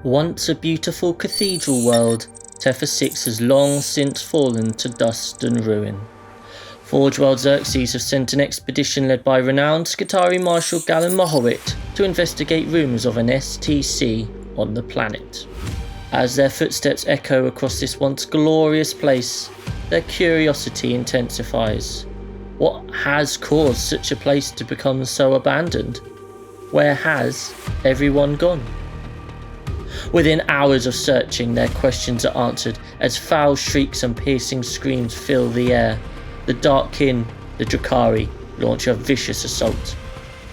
Once a beautiful cathedral world, Tepha 6 has long since fallen to dust and ruin. Forge World Xerxes have sent an expedition led by renowned Skitarii Marshal Galen Mohowit to investigate rumours of an STC on the planet. As their footsteps echo across this once glorious place, their curiosity intensifies. What has caused such a place to become so abandoned? Where has everyone gone? Within hours of searching, their questions are answered as foul shrieks and piercing screams fill the air. The Dark Kin, the Drukhari, launch a vicious assault.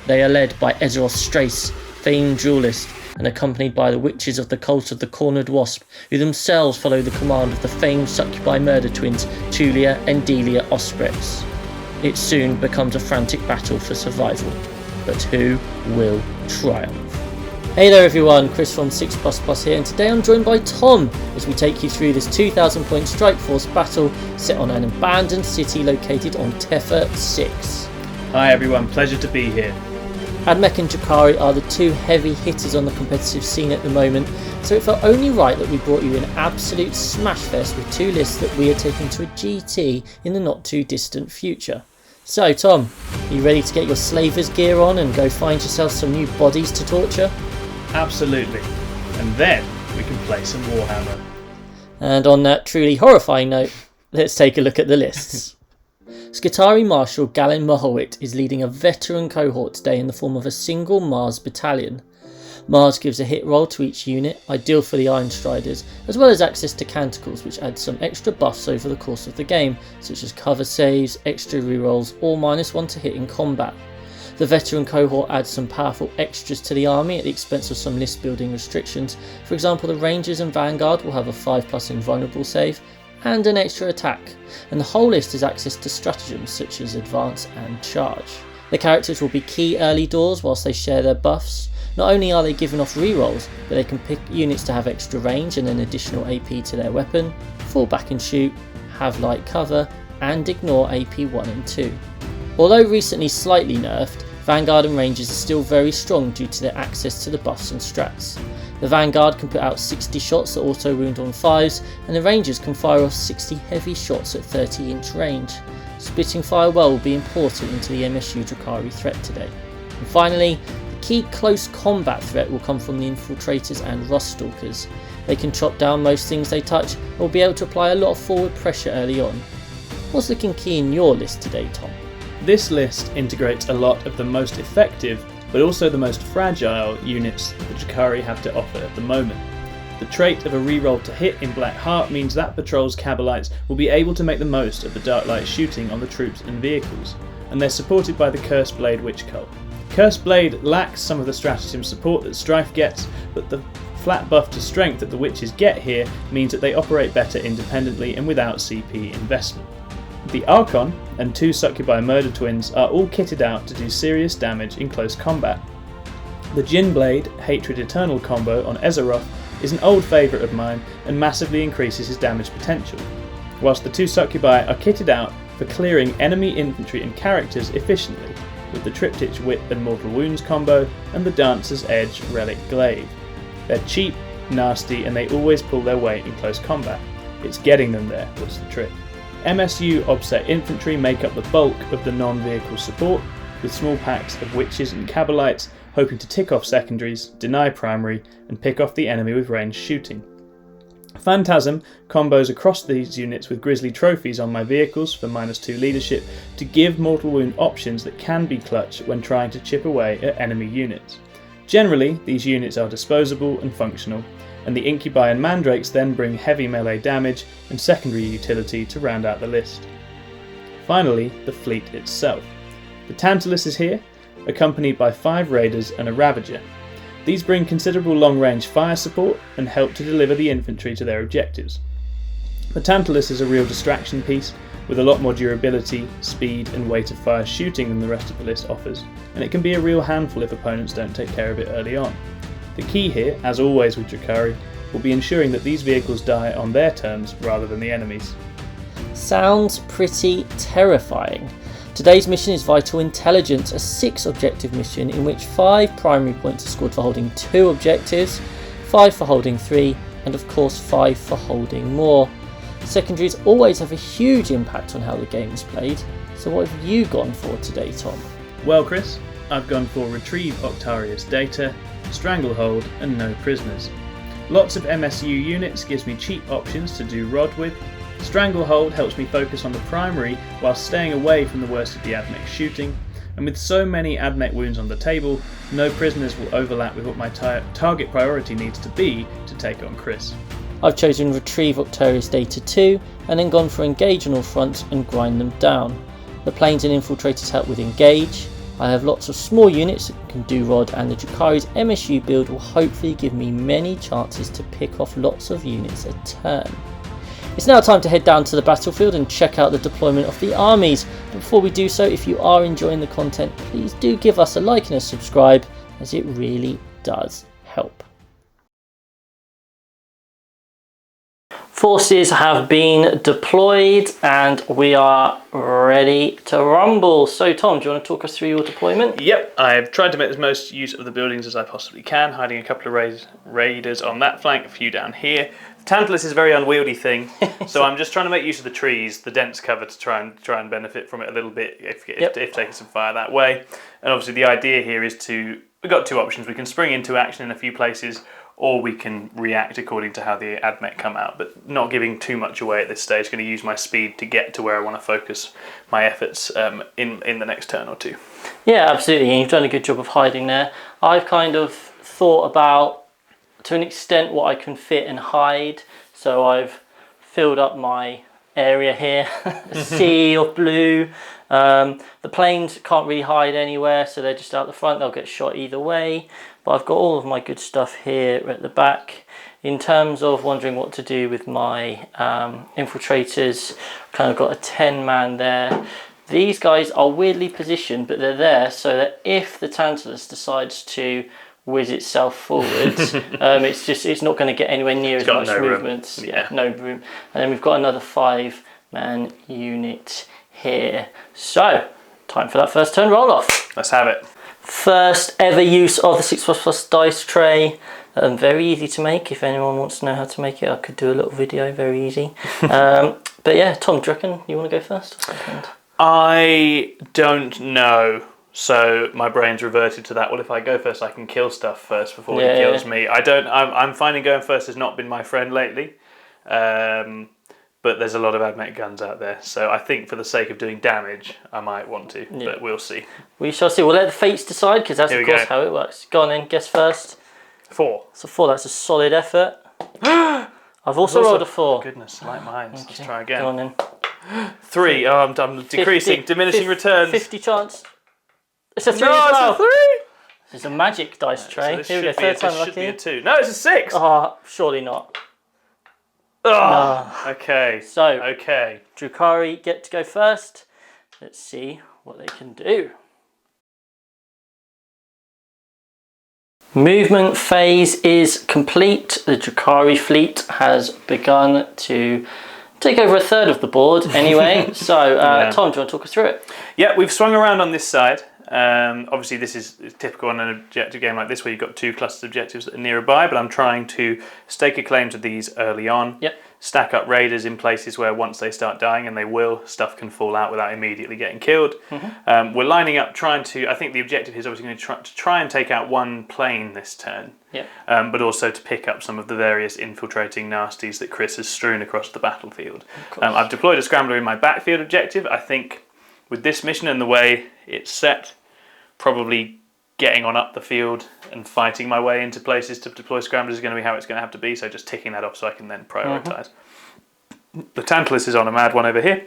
They are led by Ezeroth Strace, famed duelist, and accompanied by the witches of the cult of the Cornered Wasp, who themselves follow the command of the famed succubi murder twins Tulia and Delia Osprex. It soon becomes a frantic battle for survival, but who will triumph? Hey there everyone, Chris from 6++ here, and today I'm joined by Tom as we take you through this 2000 point Strike Force battle set on an abandoned city located on Tepha 6. Hi everyone, pleasure to be here. Admech and Drukhari are the two heavy hitters on the competitive scene at the moment, so it felt only right that we brought you an absolute smashfest with two lists that we are taking to a GT in the not too distant future. So Tom, are you ready to get your slavers gear on and go find yourself some new bodies to torture? Absolutely. And then we can play some Warhammer. And on that truly horrifying note, let's take a look at the lists. Skitarii Marshal Galen Mohowit is leading a veteran cohort today in the form of a single Mars battalion. Mars gives a hit roll to each unit, ideal for the Iron Striders, as well as access to canticles which add some extra buffs over the course of the game, such as cover saves, extra rerolls, or -1 to hit in combat. The veteran cohort adds some powerful extras to the army at the expense of some list building restrictions. For example, the Rangers and Vanguard will have a 5+ invulnerable save and an extra attack, and the whole list has access to stratagems such as advance and charge. The characters will be key early doors whilst they share their buffs. Not only are they given off rerolls, but they can pick units to have extra range and an additional AP to their weapon, fall back and shoot, have light cover, and ignore AP 1 and 2. Although recently slightly nerfed, Vanguard and Rangers are still very strong due to their access to the buffs and strats. The Vanguard can put out 60 shots that auto wound on 5s, and the Rangers can fire off 60 heavy shots at 30-inch range. Splitting fire well will be important into the MSU Drukhari threat today. And finally, the key close combat threat will come from the Infiltrators and Ruststalkers. They can chop down most things they touch and will be able to apply a lot of forward pressure early on. What's looking key in your list today, Tom? This list integrates a lot of the most effective, but also the most fragile units the Drukhari have to offer at the moment. The trait of a reroll to hit in Black Heart means that Patrol's Kabalites will be able to make the most of the Dark Light shooting on the troops and vehicles, and they're supported by the Cursed Blade Witch Cult. Cursed Blade lacks some of the stratagem support that Strife gets, but the flat buff to strength that the Witches get here means that they operate better independently and without CP investment. The Archon and 2 Succubi Murder Twins are all kitted out to do serious damage in close combat. The Djinn Blade Hatred Eternal combo on Ezeroth is an old favourite of mine and massively increases his damage potential, whilst the 2 Succubi are kitted out for clearing enemy infantry and characters efficiently, with the Triptych Whip and Mortal Wounds combo and the Dancer's Edge Relic Glaive. They're cheap, nasty, and they always pull their weight in close combat. It's getting them there that's the trick. MSU Obset Infantry make up the bulk of the non-vehicle support, with small packs of Witches and Kabalites hoping to tick off secondaries, deny primary, and pick off the enemy with ranged shooting. Phantasm combos across these units with Grizzly trophies on my vehicles for -2 leadership to give Mortal Wound options that can be clutch when trying to chip away at enemy units. Generally, these units are disposable and functional, and the Incubi and Mandrakes then bring heavy melee damage and secondary utility to round out the list. Finally, the fleet itself. The Tantalus is here, accompanied by 5 Raiders and a Ravager. These bring considerable long-range fire support and help to deliver the infantry to their objectives. The Tantalus is a real distraction piece, with a lot more durability, speed and weight of fire shooting than the rest of the list offers, and it can be a real handful if opponents don't take care of it early on. The key here, as always with Drukhari, will be ensuring that these vehicles die on their terms rather than the enemy's. Sounds pretty terrifying. Today's mission is Vital Intelligence, a 6 objective mission in which 5 primary points are scored for holding 2 objectives, 5 for holding 3, and of course 5 for holding more. Secondaries always have a huge impact on how the game is played, so what have you gone for today, Tom? Well, Chris, I've gone for Retrieve Octarius Data, Stranglehold and No Prisoners. Lots of MSU units gives me cheap options to do rod with. Stranglehold helps me focus on the primary while staying away from the worst of the Admech shooting. And with so many Admech wounds on the table, No Prisoners will overlap with what my target priority needs to be to take on Chris. I've chosen Retrieve Octarius Data 2 and then gone for Engage on all fronts and grind them down. The planes and infiltrators help with Engage. I have lots of small units that can do rod, and the Drukhari's MSU build will hopefully give me many chances to pick off lots of units a turn. It's now time to head down to the battlefield and check out the deployment of the armies. But before we do so, if you are enjoying the content, please do give us a like and a subscribe, as it really does help. Forces have been deployed and we are ready to rumble. So Tom, do you want to talk us through your deployment? Yep, I've tried to make the most use of the buildings as I possibly can, hiding a couple of raiders on that flank, a few down here. The Tantalus is a very unwieldy thing, so I'm just trying to make use of the trees, the dense cover, to try and benefit from it a little bit if taking some fire that way. And obviously the idea here is we've got two options. We can spring into action in a few places, or we can react according to how the Admech come out, but not giving too much away at this stage. Going to use my speed to get to where I want to focus my efforts in the next turn or two. Yeah, absolutely, and you've done a good job of hiding there. I've kind of thought about, to an extent, what I can fit and hide, so I've filled up my area here, a sea of blue. The planes can't really hide anywhere, so they're just out the front. They'll get shot either way, but I've got all of my good stuff here at the back. In terms of wondering what to do with my infiltrators, kind of got a 10-man there. These guys are weirdly positioned, but they're there so that if the Tantalus decides to whiz itself forwards, it's not going to get anywhere near as much movement. Yeah, no room. And then we've got another 5-man unit here. So, time for that first turn roll off. Let's have it. First ever use of the 6++ dice tray. Very easy to make. If anyone wants to know how to make it, I could do a little video, very easy. But yeah, Tom, do you reckon you want to go first or second? I don't know. So my brain's reverted to that. Well, if I go first, I can kill stuff first before it kills me. I'm finding going first has not been my friend lately. But there's a lot of Admech guns out there, so I think for the sake of doing damage, I might want to, but we'll see. We shall see. We'll let the fates decide, because that's of course how it works. Go on then, guess first. 4. So 4, that's a solid effort. I've also rolled a 4. Goodness, like mine. Okay. Let's try again. Go on then. 3. Oh, I'm decreasing, diminishing returns. 50 chance. It's a 3 as well. It's a 3! This is a magic dice tray. So here we go, third time lucky. Should be a 2. No, it's a 6! Oh, surely not. Oh, no. Okay. So, Drukhari get to go first. Let's see what they can do. Movement phase is complete. The Drukhari fleet has begun to take over a third of the board anyway. So, Tom, do you want to talk us through it? Yeah, we've swung around on this side. Obviously this is typical on an objective game like this where you've got 2 clustered objectives that are nearby, but I'm trying to stake a claim to these early on. Yep. Stack up raiders in places where once they start dying, and they will, stuff can fall out without immediately getting killed. We're lining up trying to, I think the objective is obviously going to try and take out 1 plane this turn. Yep. But also to pick up some of the various infiltrating nasties that Chris has strewn across the battlefield. I've deployed a scrambler in my backfield objective. I think with this mission and the way it's set, probably getting on up the field and fighting my way into places to deploy scramblers is going to be how it's going to have to be, so just ticking that off so I can then prioritise. The Tantalus is on a mad one over here,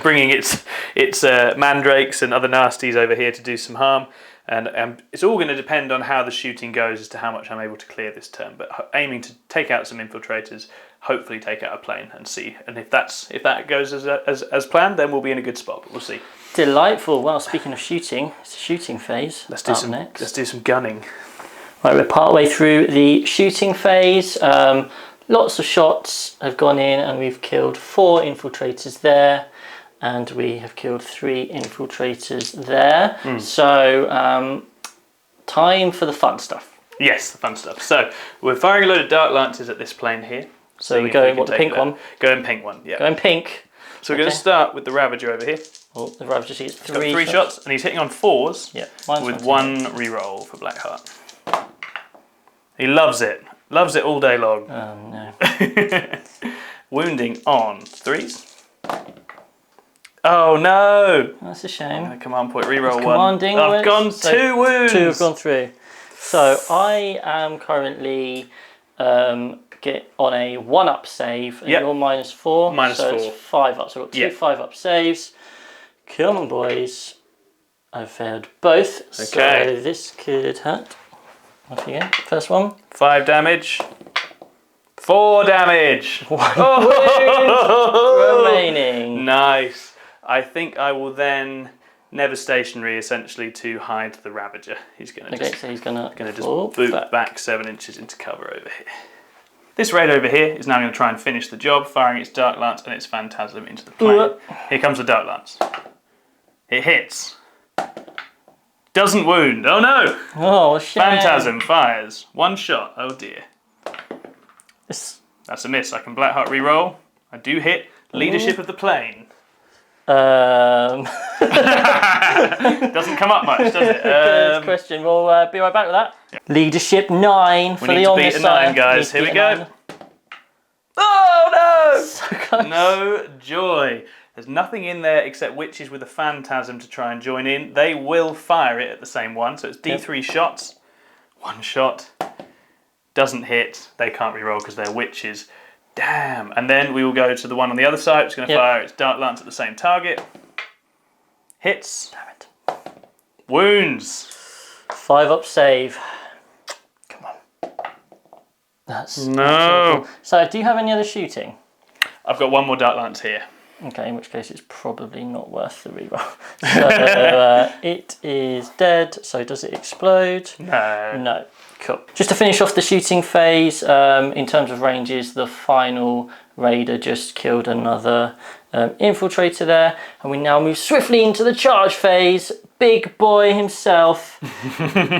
bringing its mandrakes and other nasties over here to do some harm, and it's all going to depend on how the shooting goes as to how much I'm able to clear this turn, but aiming to take out some infiltrators, hopefully take out a plane and see, and if that goes as planned, then we'll be in a good spot, but we'll see. Delightful. Well, speaking of shooting, it's a shooting phase. Let's do some gunning. Right, we're partway through the shooting phase. Lots of shots have gone in, and we've killed 4 infiltrators there, and we have killed 3 infiltrators there. So, time for the fun stuff. Yes, the fun stuff. So we're firing a load of Dark Lances at this plane here. So we go, what, the pink one? Go in pink one, yeah. Go in pink. So we're going to start with the Ravager over here. Oh, the Ravager gets He's got 3 shots, and he's hitting on 4s with 1 reroll for Blackheart. He loves it. Loves it all day long. Oh, no. Wounding on 3s. Oh, no. That's a shame. Command point, reroll 1. Commanding I've gone 2 wounds. 2 have gone through. So I am currently get on a 1-up save, and you're -4. -4. So it's 5 up. So I've got 2 5-up saves. Come on, boys. I've failed both. Okay. So this could hurt. Off you go. First one. 5 damage. 4 damage. 1 wound remaining. Nice. I think I will then never stationary essentially to hide the Ravager. He's going to he's going to just boot back 7 inches into cover over here. This raid over here is now going to try and finish the job, firing its Dark Lance and its Phantasm into the plane. Here comes the Dark Lance. It hits. Doesn't wound. Oh no! Oh, shit. Phantasm fires. 1 shot. Oh dear. That's a miss. I can Blackheart reroll. I do hit. Leadership of the plane. Doesn't come up much, does it? Good question. We'll be right back with that. Yeah. Leadership 9 for the Omniscient. We need to beat a 9, guys. Here we go. Oh no! So close. No joy. There's nothing in there except witches with a Phantasm to try and join in. They will fire it at the same one, so it's D3 shots. 1 shot. Doesn't hit. They can't reroll because they're witches. Damn. And then we will go to the one on the other side. It's going to fire its Dark Lance at the same target. Hits. Damn it. Wounds. 5-up save. Come on. That's no. So do you have any other shooting? I've got 1 more Dark Lance here. Okay, in which case it's probably not worth the reroll. So it is dead. So does it explode? No. No. Cool. Just to finish off the shooting phase, in terms of ranges, the final raider just killed another infiltrator there, and we now move swiftly into the charge phase. Big boy himself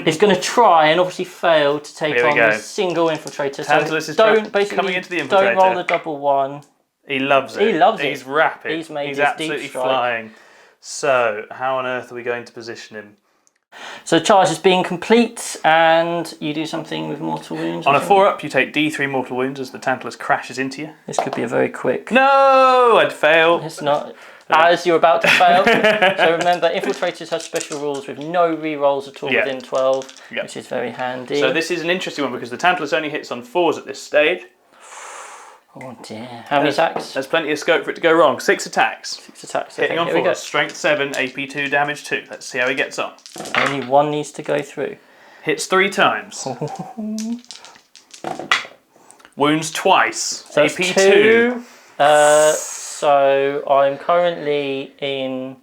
is going to try and obviously fail to take on the single infiltrator. Tantalus is coming into the infiltrator. Don't roll the double 1. He loves it. He loves it. He's rapid. He's made his absolutely deep strike. flying. So, how on earth are we going to position him? So the charge is being complete, and you do something with mortal wounds. On a 4-up, you take D3 mortal wounds as the Tantalus crashes into you. This could be a very quick. No, I'd fail. It's not. As you're about to fail. So remember, infiltrators have special rules with no re-rolls at all within 12, which is very handy. So this is an interesting one because the Tantalus only hits on 4s at this stage. Oh dear. How many attacks? There's plenty of scope for it to go wrong. 6 attacks. 6 attacks. Hitting on 4s. Strength 7, AP 2, damage 2. Let's see how he gets on. Only 1 needs to go through. Hits 3 times. Wounds twice. So AP 2. So I'm currently in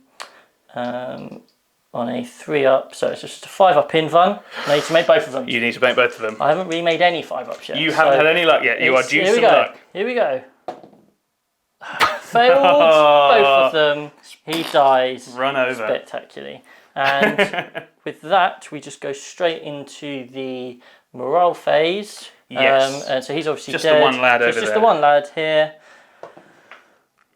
on a 3-up, so it's just a 5-up invuln. I need to make both of them. You need to make both of them. I haven't really made any 5-ups yet. You haven't had any luck yet. You are due some luck. Here we go. Failed both of them. He dies. Run over. Spectacularly. And with that, we just go straight into the morale phase. Yes. And so he's obviously just dead. The one lad over there. Just the one lad here.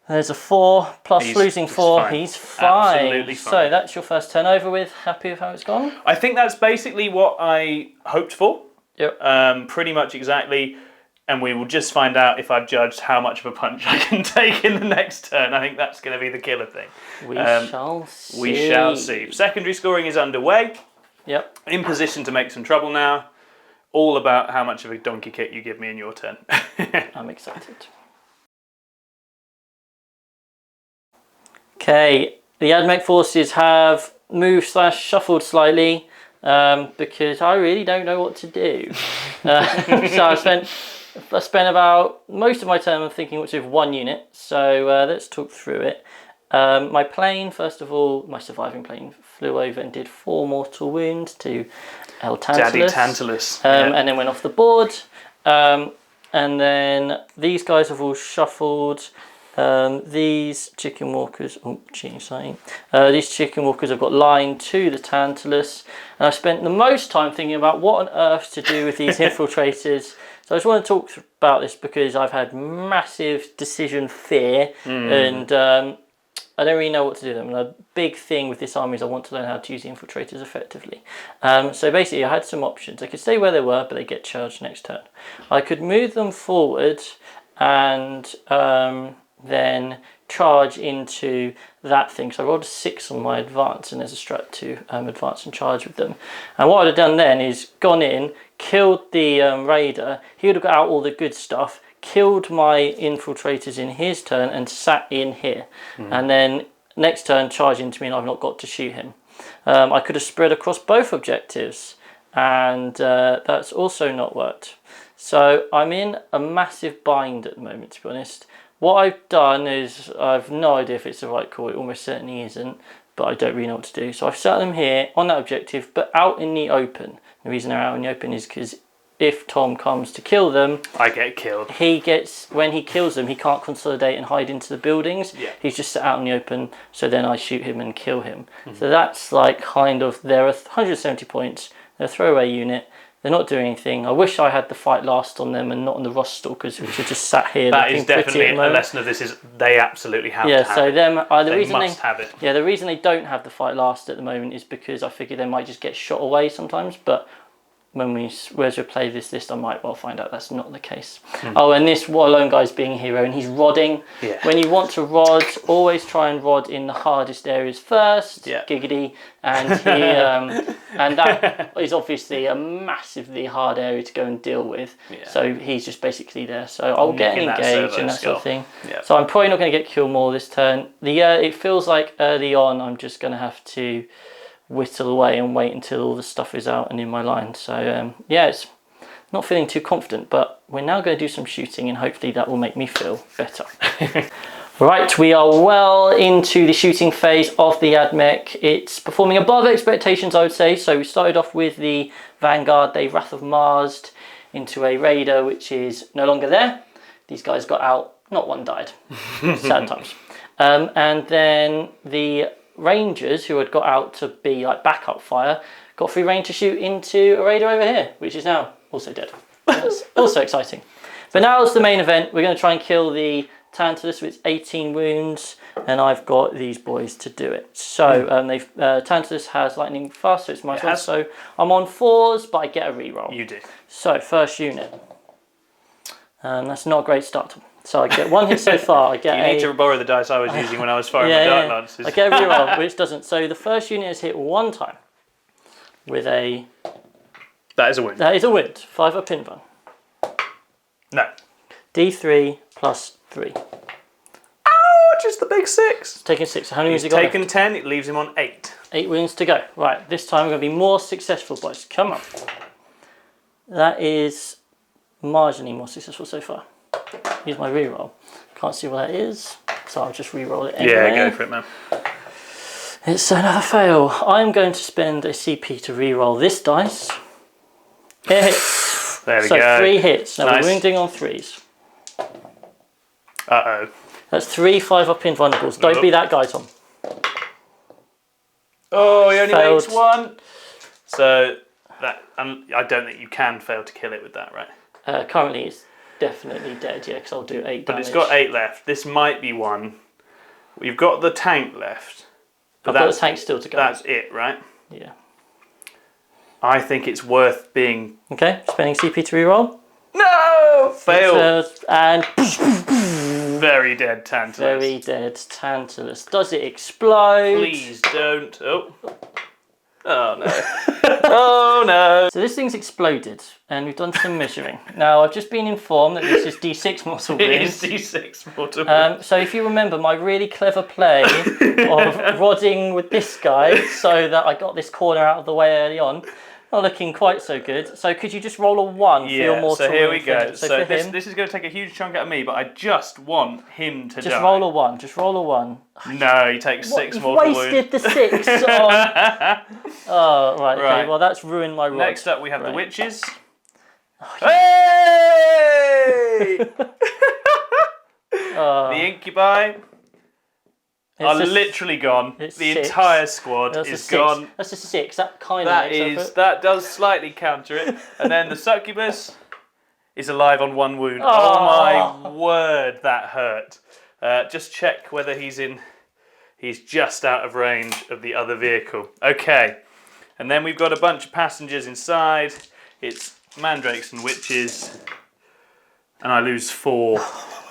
There's a 4 plus losing 4. He's fine. Absolutely fine. So that's your first turn over with. Happy with how it's gone? I think that's basically what I hoped for. Yep. Pretty much exactly. And we will just find out if I've judged how much of a punch I can take in the next turn. I think that's going to be the killer thing. We shall see. We shall see. Secondary scoring is underway. Yep. In position to make some trouble now. All about how much of a donkey kick you give me in your turn. I'm excited. Okay, the Admech forces have moved/shuffled slightly because I really don't know what to do. So I spent about most of my turn thinking what to do with 1 unit. So let's talk through it. My plane, first of all, my surviving plane flew over and did 4 mortal wounds to El Tantalus. Daddy Tantalus. And then went off the board. And then these guys have all shuffled. These chicken walkers, oh, cheating sighting. These chicken walkers have got line to the Tantalus, and I spent the most time thinking about what on earth to do with these infiltrators. So I just want to talk about this because I've had massive decision fear, and I don't really know what to do with them. And a big thing with this army is I want to learn how to use the infiltrators effectively. So basically I had some options. I could stay where they were, but they get charged next turn. I could move them forward and then charge into that thing. So I rolled a 6 on my advance, and there's a strat to advance and charge with them. And what I'd have done then is gone in, killed the raider. He would have got out all the good stuff, killed my infiltrators in his turn, and sat in here. And then next turn charge into me, and I've not got to shoot him. I could have spread across both objectives, and that's also not worked. So I'm in a massive bind at the moment, to be honest. What I've done is, I've no idea if it's the right call, it almost certainly isn't, but I don't really know what to do. So I've set them here on that objective, but out in the open. The reason they're out in the open is because if Tom comes to kill them, I get killed. When he kills them, he can't consolidate and hide into the buildings. Yeah. He's just set out in the open, so then I shoot him and kill him. So that's like kind of, there are 170 points, they're a throwaway unit. They're not doing anything. I wish I had the fight last on them and not on the Ross Stalkers, which are just sat here. That is definitely a lesson of this. Is they absolutely have to have so it. They must have it. Yeah, the reason they don't have the fight last at the moment is because I figure they might just get shot away sometimes. But when we play this list, I might well find out that's not the case. Oh, and this Lone guy's being a hero, and he's rodding. Yeah. When you want to rod, always try and rod in the hardest areas first. Yeah. Giggity. And he and that is obviously a massively hard area to go and deal with. Yeah. So he's just basically there. So I'll get engaged and that sort of thing. Yeah. So I'm probably not going to get kill more this turn. It feels like early on I'm just going to have to whittle away and wait until all the stuff is out and in my line. So it's not feeling too confident, but we're now going to do some shooting, and hopefully that will make me feel better. Right, we are well into the shooting phase of the Admech. It's performing above expectations, I would say. So we started off with the Vanguard, they Wrath of Mars'd into a Raider, which is no longer there. These guys got out, not one died. Sad times. And then the Rangers, who had got out to be like backup fire, got free reign to shoot into a Raider over here, which is now also dead. That's also exciting. But now it's the main event. We're going to try and kill the Tantalus with 18 wounds, and I've got these boys to do it. So Tantalus has lightning fast, so it's my turn. So I'm on 4s, but I get a reroll. You do. So first unit. That's not a great start. So I get 1 hit so far. You need to borrow the dice I was using when I was firing my Dark Lances. I get a reroll, which doesn't. So the first unit is hit 1 time with a... That is a win. That is a win. 5 up pin run. No. D3 plus 3. Ouch, it's the big 6. Taking 6. How many wounds has he got taken left? 10, it leaves him on 8. 8 wounds to go. Right, this time we're going to be more successful, boys. Come on. That is marginally more successful so far. Use my reroll. Can't see what that is, so I'll just reroll it anyway. Yeah, go for it, man. It's another fail. I'm going to spend a CP to reroll this dice. It hits. There we go. So 3 hits. Now nice. We're wounding on 3s. Uh-oh. That's 3 5 up in vulnerables. Don't be that guy, Tom. Oh, he only Failed. makes 1. So that I don't think you can fail to kill it with that, right? Currently it's definitely dead, yeah, because I'll do 8 damage. But it's got 8 left. This might be 1. We've got the tank left. But I've got the tank still to go. That's it, right? Yeah. I think it's worth being... Okay, spending CP to reroll. No! Failed. And... Very dead Tantalus. Very dead Tantalus. Does it explode? Please don't. Oh. Oh no. Oh no. So this thing's exploded, and we've done some measuring. Now, I've just been informed that this is D6 mortal wounds. It is D6 mortal wounds. So if you remember my really clever play of rodding with this guy so that I got this corner out of the way early on, not looking quite so good. So could you just roll a 1 for your mortal so here we wound go. So this is going to take a huge chunk out of me, but I just want him to die. Just roll a 1. Just roll a 1. No, he takes 6 You've mortal wounds. wasted the 6 on... Oh, right, okay. Well, that's ruined my rod. Next up, we have the witches. Oh, The incubi are literally gone. The entire squad is gone. That's a 6. That kind of that does slightly counter it. And then the succubus is alive on 1 wound. Oh my word, that hurt. Just check whether he's just out of range of the other vehicle. Okay. And then we've got a bunch of passengers inside. It's mandrakes and witches. And I lose 4.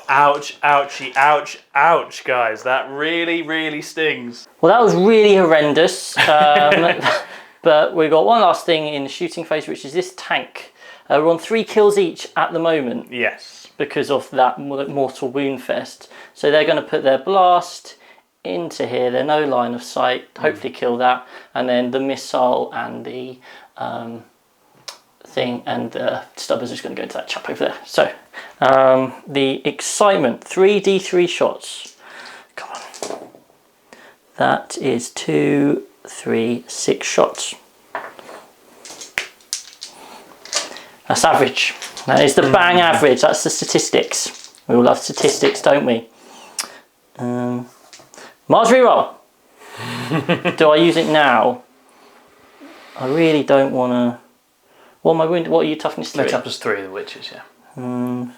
Ouch, ouchie, ouch, ouch, guys. That really, really stings. Well, that was really horrendous. But we've got one last thing in the shooting phase, which is this tank. We're on 3 kills each at the moment. Yes. Because of that mortal wound fest. So they're going to put their blast into here. They're no line of sight. Hopefully kill that. And then the missile and the thing and the stubbers is going to go into that chap over there. So the excitement, 3d3 shots. Come on. That is 2, 3, 6 shots. That's average. That is the bang average. That's the statistics. We all love statistics, don't we? Mars reroll. Do I use it now? I really don't want to. What am I wounded? What are you toughness 3? No, toughness 3 of the witches, yeah. And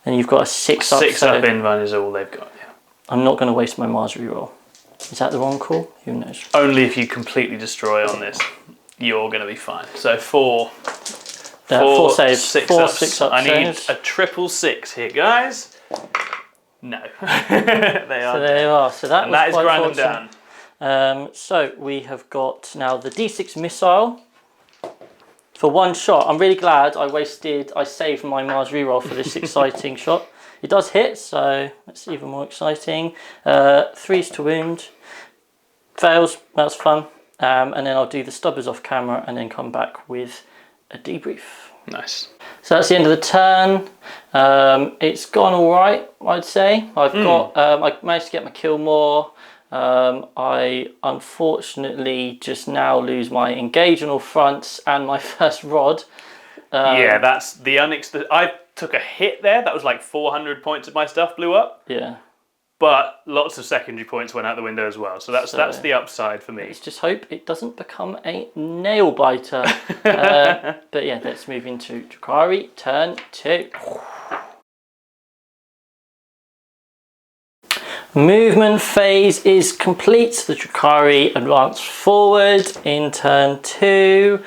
you've got a 6 up. 6 up invuln is all they've got, yeah. I'm not going to waste my Mars reroll. Is that the wrong call? Who knows? Only if you completely destroy on this, you're going to be fine. So 4 saves. 6 4 ups. 6 ups. I need a triple 6 here, guys. No. They are. So there you are. So that is grind them down. So we have got now the D6 missile for 1 shot. I'm really glad I saved my Mars reroll for this exciting shot. It does hit, so that's even more exciting. 3s to wound. Fails, that's fun. And then I'll do the stubbers off camera and then come back with a debrief. Nice. So that's the end of the turn. It's gone all right, I'd say. I managed to get my kill more. I unfortunately just now lose my engage on all fronts and my first rod. Yeah, that's the I took a hit there. That was like 400 points of my stuff blew up. Yeah. But lots of secondary points went out the window as well. So that's the upside for me. Let's just hope it doesn't become a nail biter. But yeah, let's move into Drukhari, turn 2. Movement phase is complete. The Drukhari advance forward in turn 2.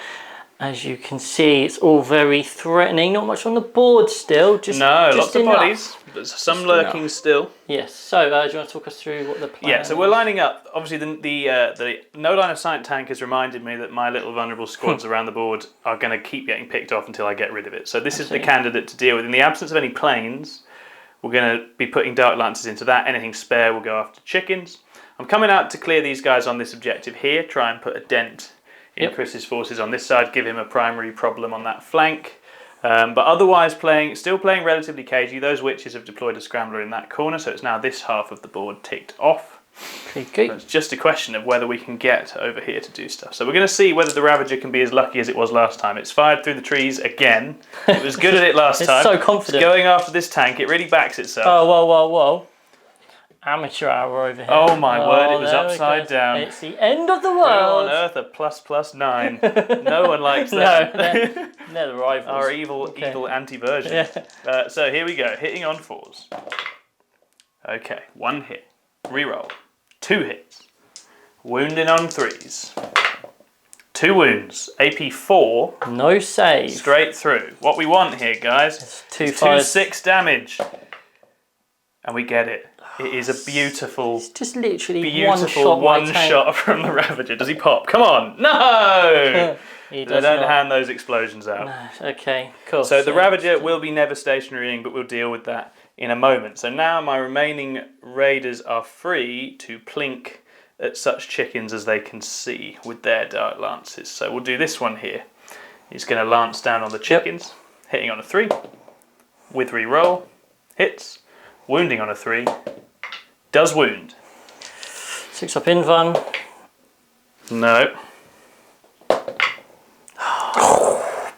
As you can see, it's all very threatening. Not much on the board still. Lots of bodies. But some lurking still. Yes. So, do you want to talk us through what the plan is? Yeah, so we're lining up. Obviously, the no line of sight tank has reminded me that my little vulnerable squads around the board are going to keep getting picked off until I get rid of it. So this is the candidate to deal with. In the absence of any planes, we're going to be putting Dark Lancers into that. Anything spare will go after chickens. I'm coming out to clear these guys on this objective here. Try and put a dent in Chris's forces on this side. Give him a primary problem on that flank. But otherwise still playing relatively cagey. Those witches have deployed a scrambler in that corner, so it's now this half of the board ticked off. Okay. So it's just a question of whether we can get over here to do stuff. So we're going to see whether the Ravager can be as lucky as it was last time. It's fired through the trees again. It was good at it last time. So confident. It's going after this tank. It really backs itself. Oh, whoa. Amateur hour over here. Oh my word, it was upside down. It's the end of the world. How on earth a ++9? No one likes that. No, they're the rivals. Our evil anti-version. Yeah. So here we go, hitting on 4s. Okay, 1 hit. Reroll. 2 hits. Wounding on 3s. 2 wounds. AP 4. No save. Straight through. What we want here, guys, is 2/6 damage. And we get it. It is a beautiful, it's just literally one shot from the Ravager. Does he pop? Come on! No! He does not hand those explosions out. No. Okay, cool. So the Ravager will be never stationarying, but we'll deal with that in a moment. So now my remaining raiders are free to plink at such chickens as they can see with their Dark Lances. So we'll do this one here. He's going to lance down on the chickens, hitting on a 3, with reroll, hits, wounding on a 3, does wound. 6 up invuln. No.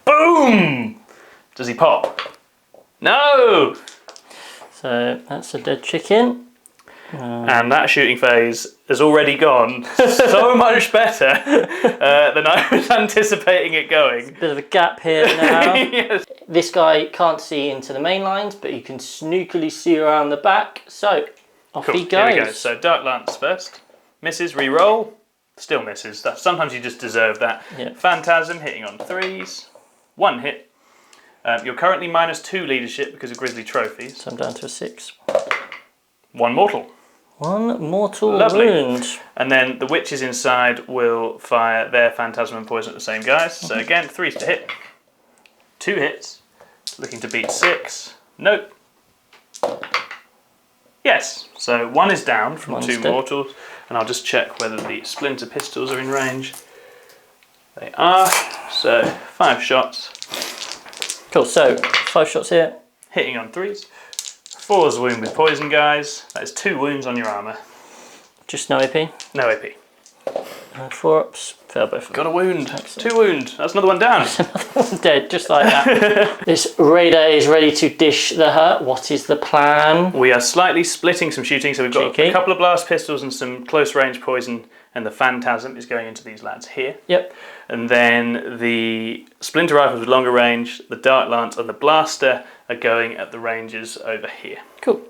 Boom! Does he pop? No! So that's a dead chicken. And that shooting phase has already gone so much better than I was anticipating it going. Bit of a gap here now. Yes. This guy can't see into the main lines, but he can snookily see around the back. So off he goes. Here we go. So Dark Lance first. Misses, re-roll. Still misses. Sometimes you just deserve that. Yep. Phantasm hitting on 3s. 1 hit. You're currently -2 leadership because of Grizzly trophies. So I'm down to a 6. 1 mortal. 1 mortal Lovely. wound. And then the witches inside will fire their Phantasm and Poison at the same guys. So again, 3s to hit. 2 hits. Looking to beat 6. Nope. Yes. So 1 is down from 2 mortals. And I'll just check whether the splinter pistols are in range. They are. So 5 shots. Cool. So 5 shots here. Hitting on 3s. 4's wound with poison, guys. That is 2 wounds on your armour. Just no AP? No AP. 4 ups. Fail both of them. Got a wound. Excellent. 2 wound. That's another one down. Dead, just like that. This raider is ready to dish the hurt. What is the plan? We are slightly splitting some shooting, so we've got a couple of blast pistols and some close range poison, and the Phantasm is going into these lads here. Yep. And then the splinter rifles with longer range, the Dark Lance and the blaster are going at the ranges over here. Cool.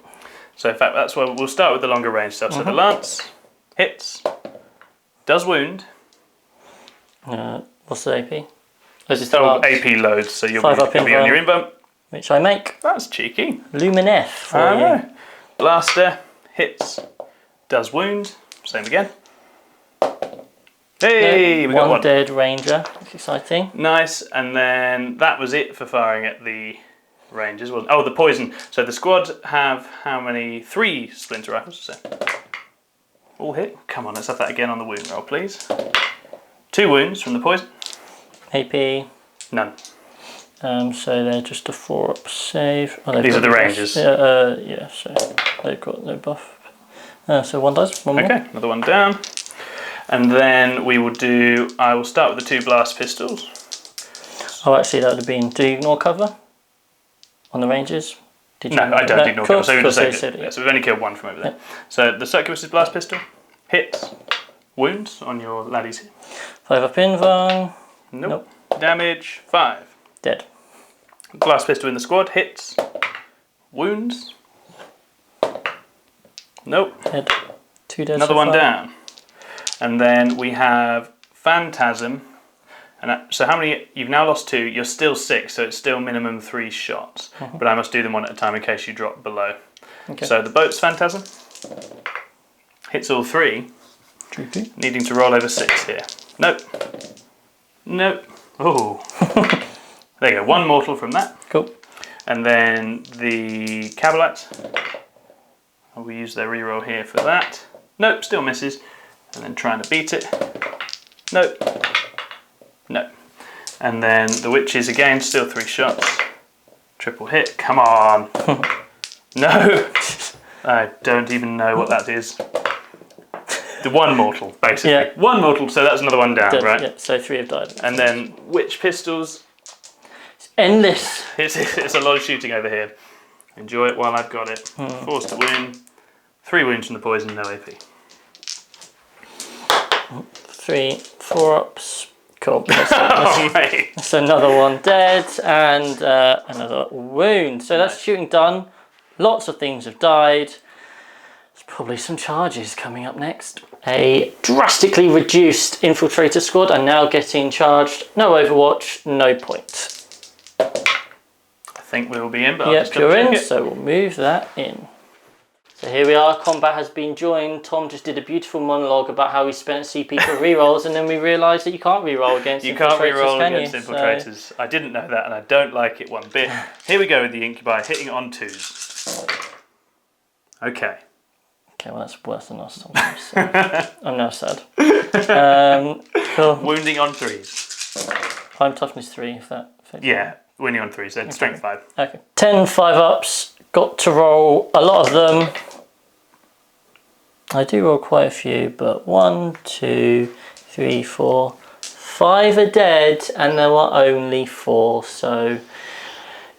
So in fact, that's where we'll start with the longer range stuff. So the lance hits, does wound. What's the AP? AP loads, so you'll be on your invump. Which I make. That's cheeky. Lumineth for you. Blaster hits, does wound. Same again. Hey, we got one dead ranger. That's exciting. Nice, and then that was it for firing at the rangers. Oh, the poison. So the squad have how many? 3 splinter rifles. So all hit. Come on, let's have that again on the wound roll, please. 2 wounds from the poison. AP? None. So they're just a 4-up save. Oh, these are the rangers. Yeah, so they've got no buff. So 1 dies. 1 more. Okay, another 1 down. And then we will do, I will start with the 2 blast pistols. Oh, actually that would have been, do you ignore cover on the rangers? No, I don't ignore cover, so we just saved it. Yeah. So we've only killed 1 from over there. So the Circuitous blast pistol hits, wounds on your laddies here. 5 up invuln. Nope. Damage, 5. Dead. Blast pistol in the squad, hits, wounds. Nope. Dead. 2 dead. Another 1 down. And then we have Phantasm. And so how many? You've now lost 2. You're still 6, so it's still minimum 3 shots. But I must do them 1 at a time in case you drop below. Okay. So the boat's Phantasm hits all 3. Needing to roll over 6 here. Nope. Nope. Oh. There you go. 1 mortal from that. Cool. And then the Cabalites. We'll use their reroll here for that. Nope. Still misses. And then trying to beat it. Nope. No. And then the witches again, still 3 shots. Triple hit. Come on. No. I don't even know what that is. The 1 mortal, basically. Yeah. 1 mortal, so that's another 1 down, Dead, right? Yeah, so 3 have died. And then witch pistols. It's endless. It's a lot of shooting over here. Enjoy it while I've got it. 4's to win. 3 wounds from the poison, no AP. 3, 4 ups. Cool. Mate. That's another 1 dead and another wound. So that's shooting done. Lots of things have died. There's probably some charges coming up next. A drastically reduced infiltrator squad are now getting charged. No Overwatch, no point. I think we will be in, but I'll yep, just you're in, it. so we'll move that in. So here we are, combat has been joined. Tom just did a beautiful monologue about how he spent CP for rerolls, and then we realised that you can't reroll against infiltrators. You can't reroll against infiltrators. So... I didn't know that, and I don't like it one bit. Here we go with the incubi, hitting on 2s. Okay. Okay, well that's worse than last time. So I'm now sad. Cool. Wounding on 3s. I'm toughness 3, if that... Yeah, wounding on 3s, then strength 5. Okay. 10 5-ups, got to roll a lot of them. I do roll quite a few, but 1, 2, 3, 4, 5 are dead, and there were only 4, so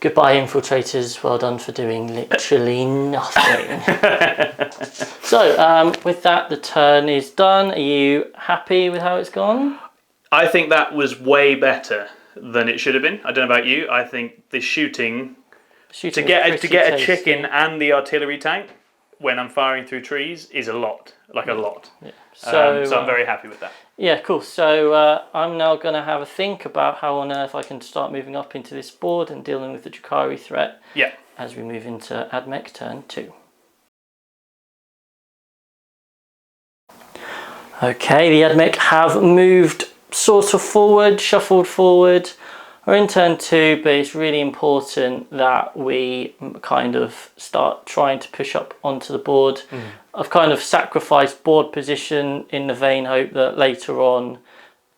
Goodbye, infiltrators. Well done for doing literally nothing. So, with that, the turn is done. Are you happy with how it's gone? I think that was way better than it should have been. I don't know about you. I think the shooting to get a chicken and the artillery tank when I'm firing through trees is a lot, like a lot. Yeah. So I'm very happy with that. Yeah, cool. So I'm now going to have a think about how on earth I can start moving up into this board and dealing with the Drukhari threat. Yeah. As we move into Admech turn 2. Okay, the Admech have moved sort of forward, shuffled forward. We're in turn 2, but it's really important that we kind of start trying to push up onto the board. I've kind of sacrificed board position in the vain hope that later on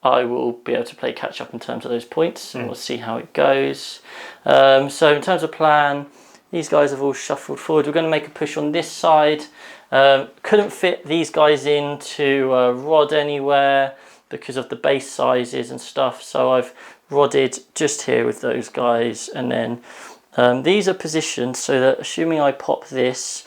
I will be able to play catch up in terms of those points, and we'll see how it goes. So in terms of plan, these guys have all shuffled forward. We're going to make a push on this side. Couldn't fit these guys into rod anywhere because of the base sizes and stuff, so I've rodded just here with those guys, and then these are positioned so that assuming I pop this,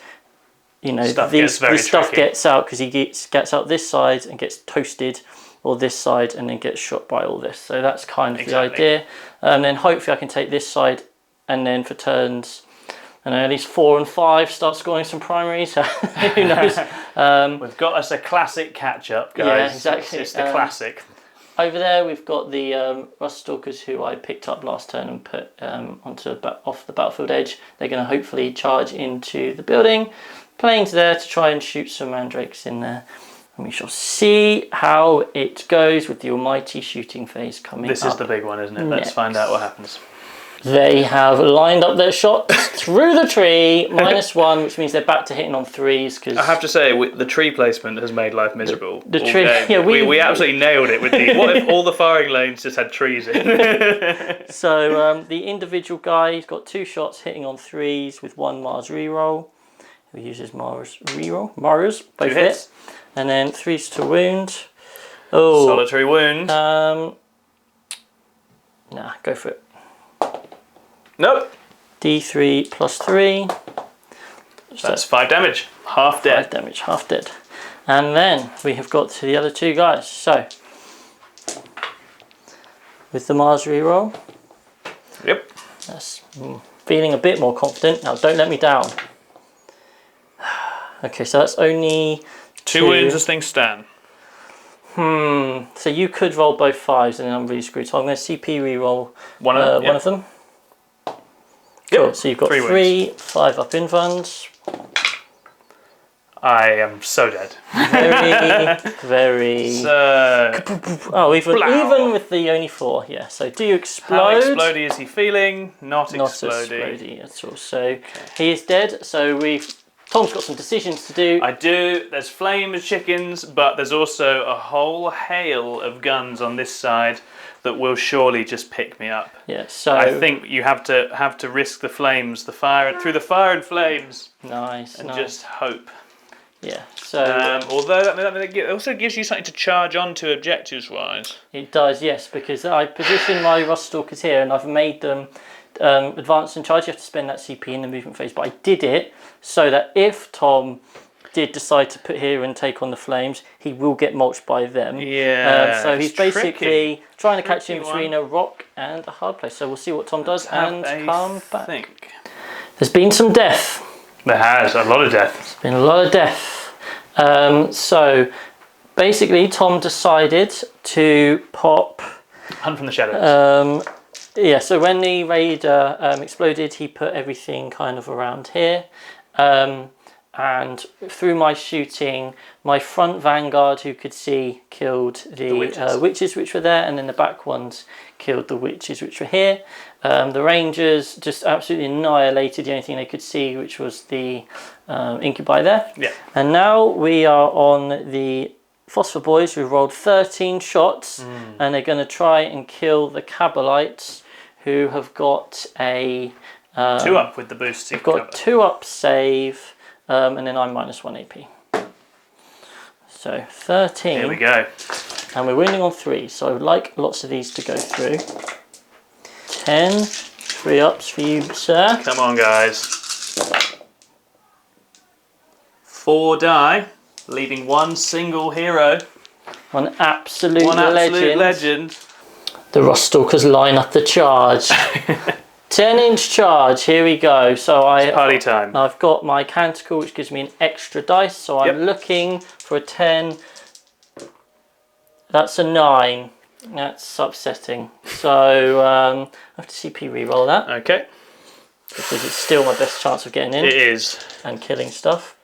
you know, this stuff gets out, because he gets out this side and gets toasted, or this side and then gets shot by all this. So that's kind of the idea. And then hopefully I can take this side, and then for turns, and at least 4 and 5 start scoring some primaries. Who knows? We've got us a classic catch-up, guys. Yeah, exactly. It's the classic. Over there we've got the Rust Stalkers, who I picked up last turn and put off the battlefield edge. They're going to hopefully charge into the building. Planes there to try and shoot some mandrakes in there. And we shall see how it goes with the almighty shooting phase coming up. This is the big one, isn't it? Let's find out what happens. They have lined up their shots through the tree, -1, which means they're back to hitting on 3s. Cause I have to say, the tree placement has made life miserable. The tree, yeah, we absolutely nailed it with the. What if all the firing lanes just had trees in? So the individual guy, he's got 2 shots hitting on 3s with 1 Mars reroll. He uses Mars reroll. Mars, both hits. And then 3s to wound. Oh, solitary wound. Nah, go for it. Nope. D3 +3. So that's 5 damage. Half dead. 5 damage, half dead. And then we have got to the other 2 guys. So, with the Mars reroll. Yep. That's feeling a bit more confident. Now, don't let me down. Okay, so that's only 2 wounds as things stand. So you could roll both 5s, and then I'm really screwed. So I'm going to CP reroll one of them. Cool. Yep. So you've got 3 5 up invuns. I am so dead. Very. Oh, even with the only 4, yeah. So do you explode? How explodey is he feeling? Not explodey at all. So he is dead. So Tom's got some decisions to do. I do. There's flames, chickens, but there's also a whole hail of guns on this side that will surely just pick me up. Yeah. So I think you have to risk the flames, the fire and flames. Nice. And just hope. Yeah. So although that also gives you something to charge on to objectives-wise. It does, yes, because I position my Rust Stalkers here, and I've made them advance and charge. You have to spend that CP in the movement phase, but I did it so that if Tom did decide to put here and take on the flames, he will get mulched by them. Yeah. So he's basically trying to catch in between a rock and a hard place. So we'll see what Tom does and come back. There's been some death. There has, a lot of death. There's been a lot of death. So basically Tom decided to pop Hunt from the Shadows. Yeah, so when the raider exploded, he put everything kind of around here. And through my shooting, my front vanguard, who could see, killed the witches which were there, and then the back ones killed the witches which were here. The rangers just absolutely annihilated the only thing they could see, which was the incubi there. Yeah. And now we are on the Phosphor Boys, who rolled 13 shots, and they're going to try and kill the Cabalites, who have got a 2 up with the boost. They've got 2 up save, and then I'm -1 AP. So 13. Here we go. And we're winning on 3, so I would like lots of these to go through. 10, 3 ups for you, sir. Come on, guys. 4 die, leaving one single hero. One absolute legend. legend. The Rostalkers line up the charge. 10-inch charge, here we go. So it's party time. I've got my canticle, which gives me an extra dice. So I'm looking for a 10. That's a 9. That's upsetting. So I have to CP reroll that. Okay. Because it's still my best chance of getting in. It is. And killing stuff.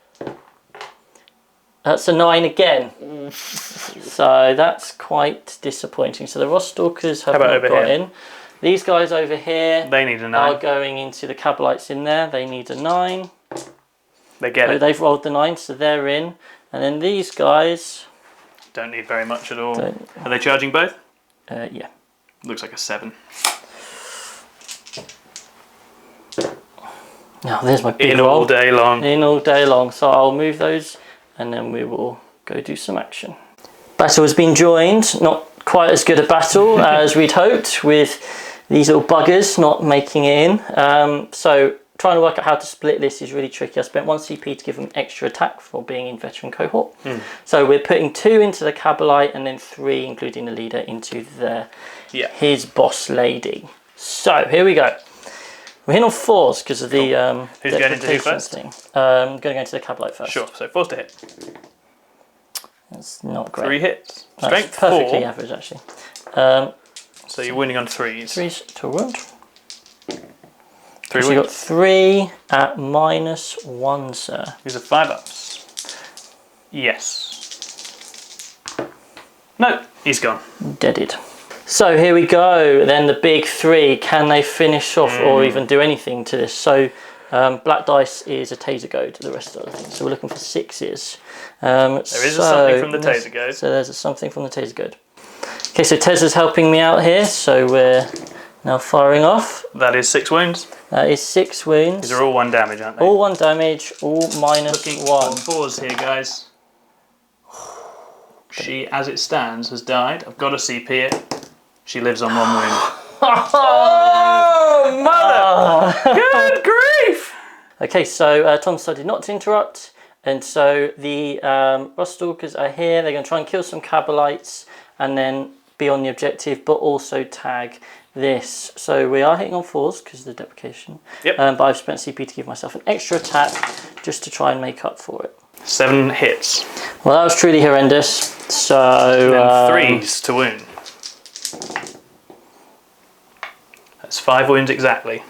That's a 9 again. So that's quite disappointing. So the Rostalkers have not got in. These guys over here, they need a 9. Are going into the Cabalites in there. They need a 9. They get it. They've rolled the 9, so they're in. And then these guys don't need very much at all. Are they charging both? Yeah. Looks like a 7. Now there's my big in roll. all day long. In all day long. So I'll move those and then we will go do some action. Battle has been joined. Not quite as good a battle as we'd hoped, with these little buggers not making it in. So trying to work out how to split this is really tricky. I spent 1 CP to give them extra attack for being in veteran cohort. So we're putting 2 into the Cabalite and then 3, including the leader, into his boss lady. So here we go. We're hitting on 4s because of the who's going into who first? Thing. I'm going to go into the Cabalite first. Sure, so 4s to hit. That's not great. 3 hits. That's Strength perfectly 4. average, actually. So you're winning on 3s. 3s to wound. 3 so you got 3 at -1, sir. These are 5 ups. Yes. No, he's gone. Deaded. So here we go. Then the big 3. Can they finish off or even do anything to this? So black dice is a taser goad. The rest of the things. So we're looking for 6s. There is something from the taser goad. So there's something from the taser goad. Okay, so Tezza's helping me out here. So we're now firing off. That is 6 wounds. That is 6 wounds. These are all 1 damage, aren't they? All 1 damage, all -1. Looking for 4s here, guys. She, as it stands, has died. I've got to CP it. She lives on 1 wound. Oh, mother! Good grief! Okay, so Tom decided not to interrupt. And so the Rostalkers are here. They're going to try and kill some Cabalites and then be on the objective, but also tag this. So we are hitting on 4s because of the deprecation. Yep. But I've spent CP to give myself an extra attack just to try and make up for it. 7 hits. Well, that was truly horrendous. So and 3s to wound. That's 5 wounds exactly.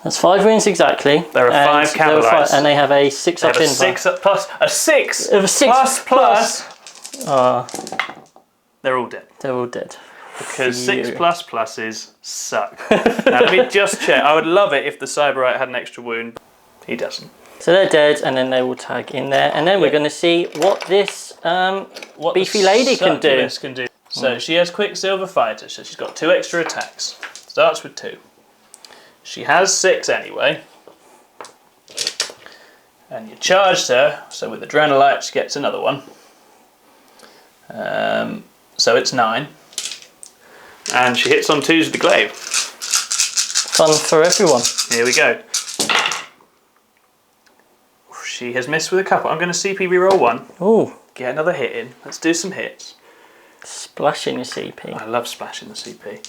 That's 5 wounds exactly. There are 5 Cabalites. And they have a 6 up in. A 6 up plus. A 6! A 6 plus. They're all dead. They're all dead. Because 6 pluses suck. Now let me just check. I would love it if the Cyberite had an extra wound. He doesn't. So they're dead, and then they will tag in there, and then we're going to see what this beefy lady can do. So she has Quicksilver Fighter, so she's got 2 extra attacks. Starts with 2. She has 6 anyway. And you charged her, so with Adrenalite she gets another one. So it's 9. And she hits on 2s with the glaive. Fun for everyone. Here we go. She has missed with a couple. I'm going to CP reroll 1. Ooh. Get another hit in. Let's do some hits. Splashing your CP. I love splashing the CP.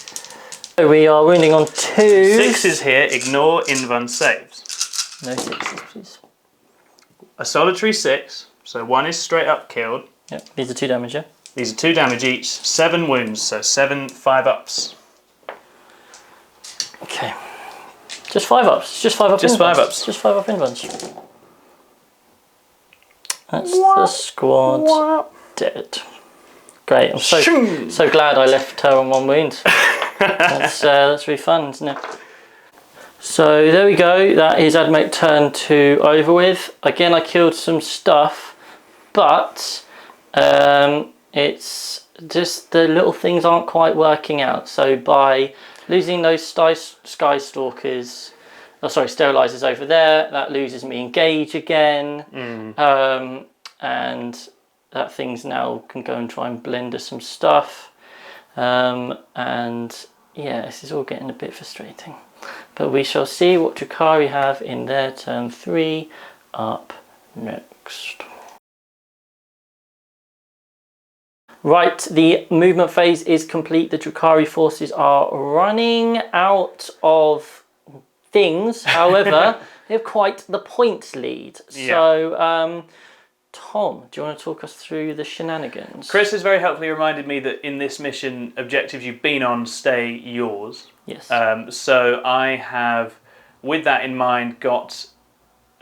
So we are wounding on 2. 6s here. Ignore Invuln saves. No 6s, please. A solitary 6. So 1 is straight up killed. Yep. These are 2 damage, yeah? These are 2 damage each. 7 wounds. So 7 5 ups. Okay. Just 5 ups. Just 5 up. Just 5 ups. Just 5 up invuns. That's the squad dead. Great. I'm so glad I left her on 1 wound. That's really fun, isn't it? So there we go. That is Admech turn 2 over with. Again, I killed some stuff, but it's just the little things aren't quite working out. So by losing those Sky Stalkers, sterilizers over there, that loses me engage again. And that thing's now can go and try and blender some stuff. And yeah, this is all getting a bit frustrating. But we shall see what Drukhari have in their turn 3 up next. Right, the movement phase is complete. The Drukhari forces are running out of things. However, they have quite the points lead. Yeah. So, Tom, do you want to talk us through the shenanigans? Chris has very helpfully reminded me that in this mission, objectives you've been on stay yours. Yes. So I have, with that in mind,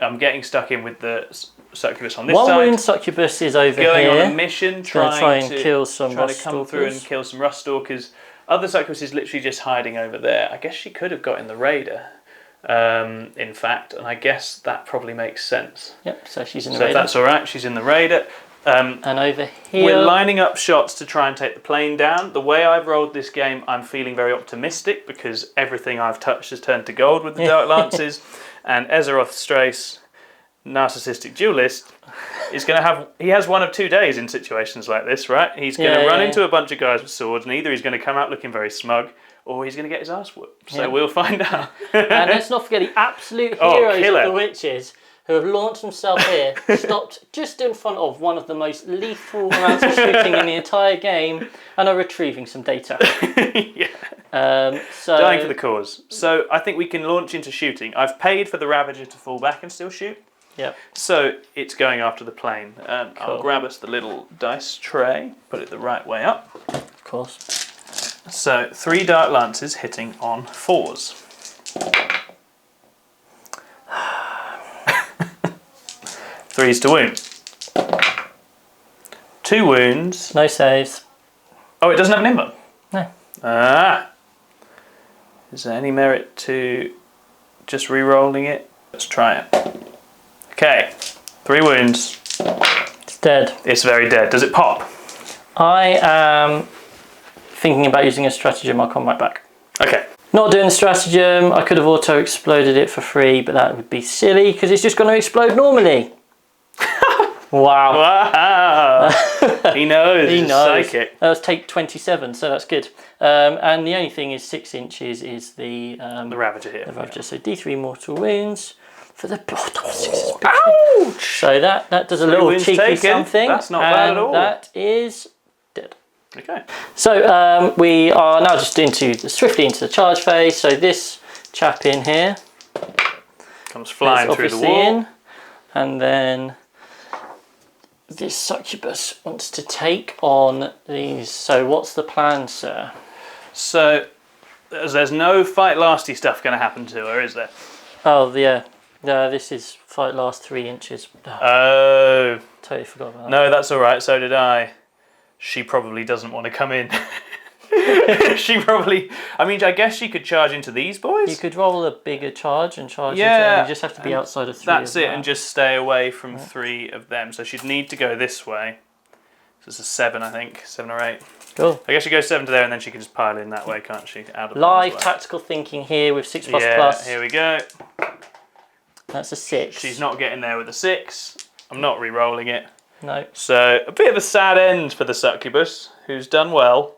I'm getting stuck in with the succubus on this side. One wound succubus is over going here. On a mission, trying to kill some trying to come through and kill some rust stalkers. Other succubus is literally just hiding over there. I guess she could have got in the raider. In fact, and I guess that probably makes sense. Yep, so she's in the raider. So if that's all right, she's in the raider. And over here... We're lining up shots to try and take the plane down. The way I've rolled this game, I'm feeling very optimistic because everything I've touched has turned to gold with the Dark Lances. And Azeroth Strace, narcissistic duelist, is going to have... He has one of 2 days in situations like this, right? He's going to run into a bunch of guys with swords, and either he's going to come out looking very smug, or he's going to get his ass whooped. So we'll find out. And let's not forget the absolute heroes of the witches who have launched themselves here, stopped just in front of one of the most lethal amounts of shooting in the entire game, and are retrieving some data. So dying for the cause. So I think we can launch into shooting. I've paid for the Ravager to fall back and still shoot. Yep. So it's going after the plane. Cool. I'll grab us the little dice tray, put it the right way up. Of course. So 3 Dark Lances hitting on 4s. Threes to wound. 2 wounds. No saves. Oh, it doesn't have an invuln? No. Ah. Is there any merit to just re-rolling it? Let's try it. Okay. 3 wounds. It's dead. It's very dead. Does it pop? I am thinking about using a stratagem. I'll come right back. Okay. Not doing the stratagem. I could have auto-exploded it for free, but that would be silly because it's just going to explode normally. Wow. Wow. He knows. He knows. Psychic. That was take 27, so that's good. And the only thing is 6 inches is the Ravager here. The Ravager. So D3 mortal wounds for the Ouch! So that does a little cheeky taken. something. That's not bad at all. That is dead. Okay. So we are now just swiftly into the charge phase. So this chap in here comes flying through the wall. And then this succubus wants to take on these. So what's the plan, sir? So there's no fight lasty stuff going to happen to her, is there? Oh yeah, this is fight last 3 inches. Oh, totally forgot about that. No, that's all right. So did I. She probably doesn't want to come in. She probably... I mean, I guess she could charge into these boys. You could roll a bigger charge and charge into them. You just have to be outside of 3 That's of it, that. and just stay away from 3 of them. So she'd need to go this way. So it's a 7, I think. 7 or 8. Cool. I guess she goes 7 to there, and then she can just pile in that way, can't she? Out of Live tactical thinking here with 6++. Here we go. That's a 6. She's not getting there with a 6. I'm not re-rolling it. No. So a bit of a sad end for the succubus, who's done well.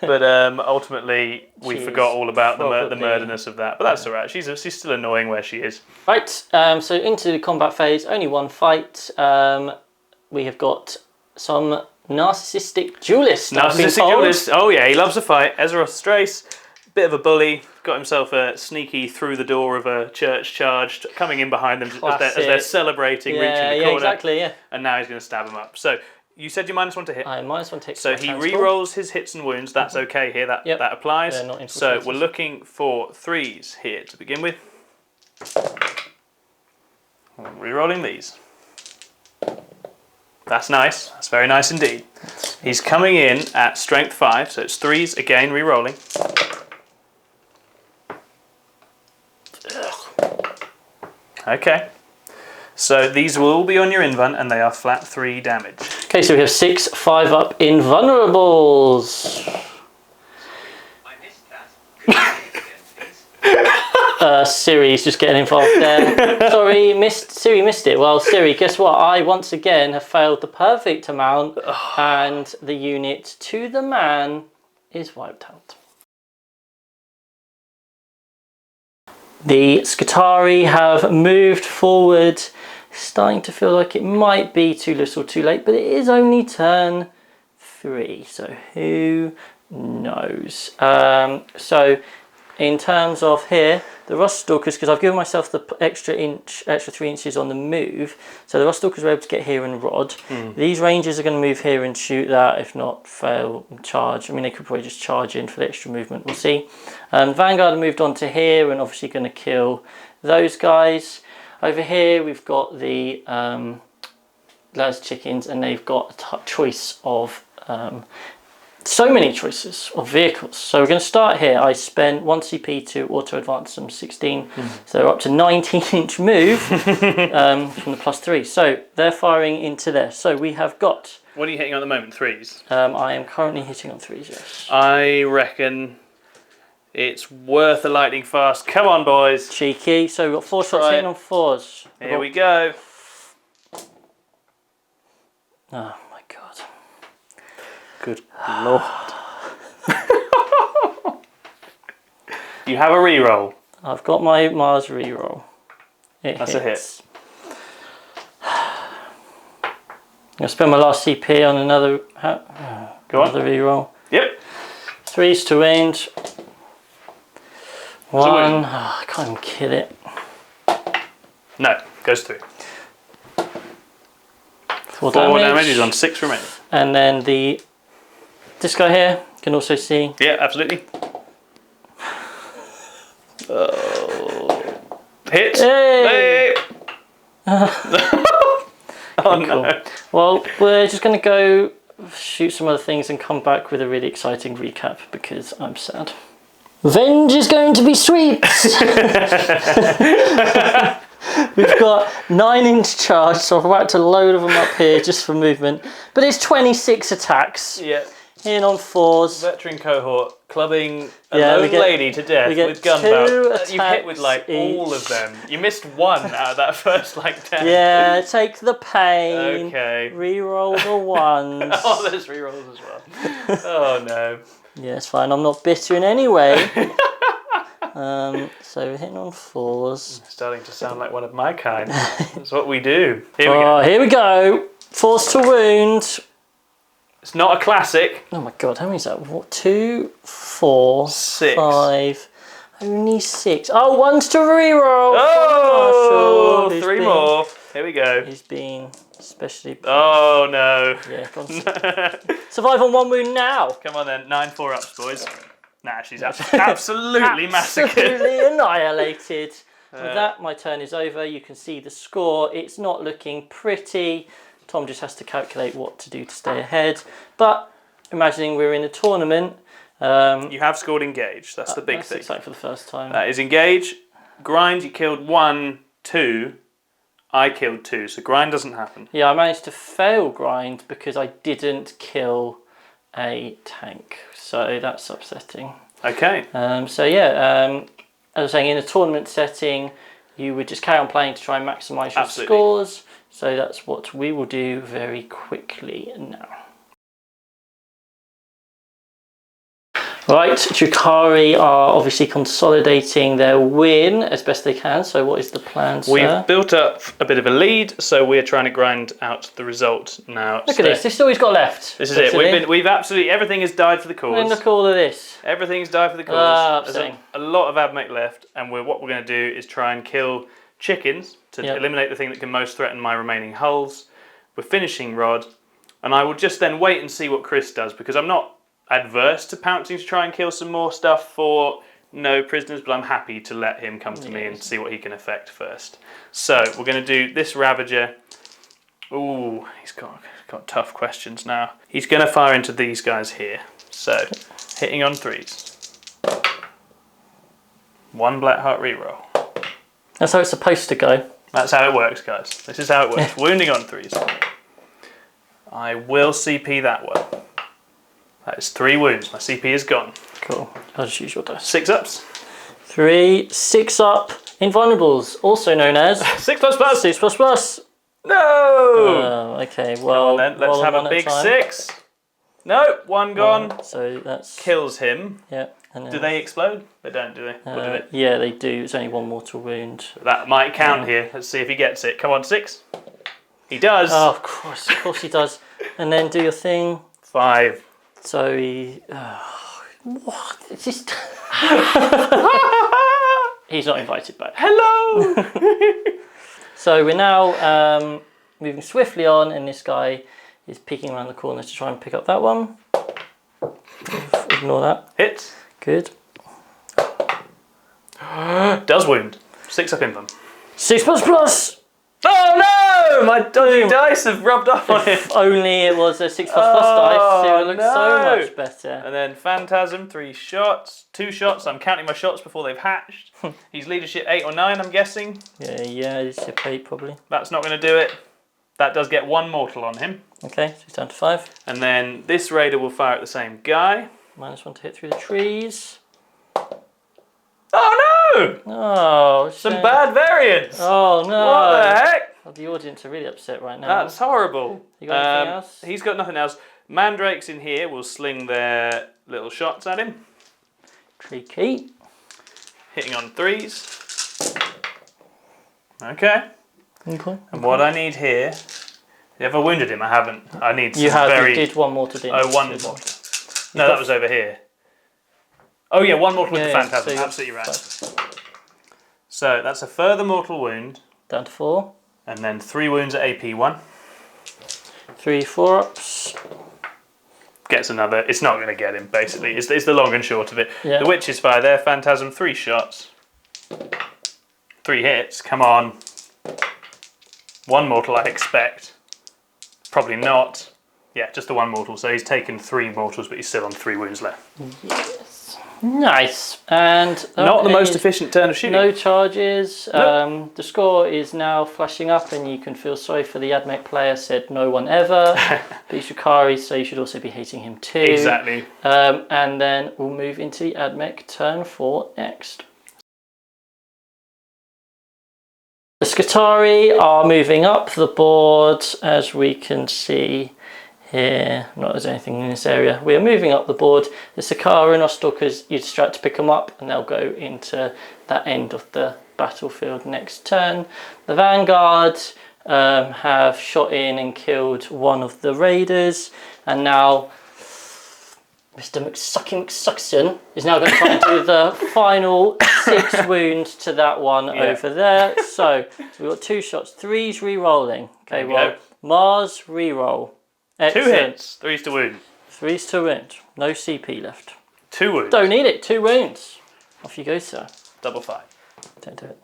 But ultimately, we forgot all about the murderness of that. But that's all right. She's still annoying where she is. Right. So into the combat phase. Only one fight. We have got some narcissistic duelist. Narcissistic duelist. Oh yeah, he loves a fight. Azeroth Strace, bit of a bully. Got himself a sneaky through the door of a church charge, coming in behind them as they're celebrating, reaching the corner. Yeah, exactly. Yeah. And now he's going to stab him up. So. You said you -1 to hit. I -1 to hit. So he re-rolls his hits and wounds. That's okay here. That applies. So we're looking for 3s here to begin with. Re-rolling these. That's nice. That's very nice indeed. He's coming in at strength 5, so it's 3s again. Re-rolling. Okay. So these will all be on your invuln, and they are flat 3 damage. Okay, so we have 6 5-up invulnerables. I missed that. Siri's just getting involved there. Sorry, Siri missed it. Well, Siri, guess what? I once again have failed the perfect amount, and the unit to the man is wiped out. The Scutari have moved forward, starting to feel like it might be too little too late, but it is only turn 3, so who knows. So in terms of here, the Rust Stalkers, because I've given myself the extra 3 inches on the move, so the Rust Stalkers were able to get here and rod. These Rangers are going to move here and shoot that, if not fail and charge. I mean, they could probably just charge in for the extra movement, we'll see. Vanguard moved on to here and obviously going to kill those guys. Over here we've got the Las Chickens, and they've got a choice of so many choices of vehicles. So we're going to start here. I spent 1 CP to auto advance them 16, so they're up to 19-inch move from the +3. So they're firing into there. So we have got. What are you hitting on at the moment? 3s? I am currently hitting on 3s, yes. I reckon it's worth a lightning fast. Come on, boys. Cheeky. So we've got 4 shots hitting on 4s. Here we go. Oh my god. Good lord. You have a reroll. I've got my Mars reroll. That's hits. A hit. I'm going to spend my last CP on another reroll. Yep. 3s to wind. 1. Oh, I can't even kill it. No, goes through. 4 damage is on 6 remaining. And then this guy here can also see. Yeah, absolutely. Oh. Hit. Hey! Oh no. Well, we're just going to go shoot some other things and come back with a really exciting recap because I'm sad. Revenge is going to be sweet! We've got 9-inch charge, so I'm about to load of them up here just for movement. But it's 26 attacks. Yeah. In on 4s. Veteran cohort clubbing a lone lady to death with gun barrel. You hit with like all of them. You missed 1 out of that first like 10. Yeah, take the pain. Okay. Reroll the 1s. Oh, there's rerolls as well. Oh no. Yeah, it's fine. I'm not bitter in any way. So we're hitting on 4s. Starting to sound like one of my kind. That's what we do. Here we go. Here we go. 4s to wound. It's not a classic. Oh my god, how many is that? 2, 4, 6. 5. Only 6. Oh, 1's to reroll. Oh, 3 more. Here we go. He's been especially. Oh no. Yeah, gone. Survive on 1 wound now. Come on then, 9 4-ups, boys. Nah, she's absolutely massacred. Absolutely annihilated. With that, my turn is over. You can see the score. It's not looking pretty. Tom just has to calculate what to do to stay ahead. But imagining we're in a tournament. You have scored engage. That's the big thing. That's exciting for the first time. That is engage. Grind, you killed 1, 2. I killed 2, so grind doesn't happen. Yeah, I managed to fail grind because I didn't kill a tank. So that's upsetting. Okay. So yeah, as I was saying, in a tournament setting, you would just carry on playing to try and maximise your scores. So that's what we will do very quickly now. Right, Drukhari are obviously consolidating their win as best they can. So what is the plan, sir? We've built up a bit of a lead, so we're trying to grind out the result now. Look at this. This is all he's got left. This is it. We've absolutely everything has died for the cause. And look at all of this. Everything's died for the cause. There's a lot of Admech left, and what we're going to do is try and kill chickens to eliminate the thing that can most threaten my remaining hulls. We're finishing Rod, and I will just then wait and see what Chris does, because I'm not adverse to pouncing to try and kill some more stuff for no prisoners, but I'm happy to let him come to me and see what he can affect first. So we're going to do this Ravager. Ooh, he's got tough questions now. He's going to fire into these guys here. So hitting on 3s. 1 Blackheart reroll. That's how it's supposed to go. That's how it works, guys. This is how it works. Wounding on 3s. I will CP that one. That is 3 wounds. My CP is gone. Cool. I'll just use your dice. 6 ups. 3, 6 up. Invulnerables, also known as 6 plus plus. 6 plus plus. No. Oh, okay. Well, then, let's have a big 6. No, 1 gone. So that's kills him. Yeah. And Do they explode? They don't, do they? Or do they? Yeah, they do. It's only one mortal wound. That might count here. Let's see if he gets it. Come on, 6. He does. Oh, of course he does. And then do your thing. 5. So he... what? It's just... He's not invited back. Hello! So we're now moving swiftly on, and this guy is peeking around the corner to try and pick up that one. Ignore that. Hits. Good. Does wound. 6 up in them. 6++! Oh no! My dodgy dice have rubbed off on it. If only it was a 6++ dice, it would look so much better. And then Phantasm, 3 shots. 2 shots. I'm counting my shots before they've hatched. He's leadership 8 or 9, I'm guessing. Yeah, leadership 8 probably. That's not going to do it. That does get 1 mortal on him. Okay, so he's down to 5. And then this raider will fire at the same guy. -1 to hit through the trees. Oh no! Oh, Some bad variants. Oh no! What the heck? Oh, the audience are really upset right now. That's horrible. You got anything else? He's got nothing else. Mandrakes in here will sling their little shots at him. Tricky. Hitting on 3s. Okay. Okay. And what I need here... Have you ever wounded him? I haven't. I need some You have. very... You did 1 mortal, didn't you? Oh, 1 mortal. No, that was over here. Oh yeah, 1 mortal with the Yeah, Phantasm. so Absolutely right. So that's a further mortal wound. Down to 4. And then 3 wounds at AP 1. 3 4-ups. Gets another. It's not going to get him, basically. It's the long and short of it. Yeah. The Witch's Fire there. Phantasm, 3 shots. 3 hits. Come on. 1 mortal, I expect. Probably not. Yeah, just the 1 mortal. So he's taken 3 mortals, but he's still on 3 wounds left. Yes. Nice. And Not the most efficient turn of shooting. No charges. Nope. The score is now flashing up, and you can feel sorry for the Admech player. Said no one ever. But he's Drukhari, so you should also be hating him too. Exactly. And then we'll move into the Admech turn 4 next. The Scutari are moving up the board, as we can see here. Not there's anything in this area. We are moving up the board. The Sakara and Ostalkers, you distract to pick them up, and they'll go into that end of the battlefield next turn. The Vanguard have shot in and killed one of the raiders, and now Mr. McSuckson is now going to try and do the final 6 wounds to that one over there. So we've got 2 shots, 3s re-rolling. Okay, well, Mars re-roll. Excellent. 2 hits, 3s to wound. 3s to wound. No CP left. 2 wounds. Don't need it. 2 wounds. Off you go, sir. Double 5. Don't do it.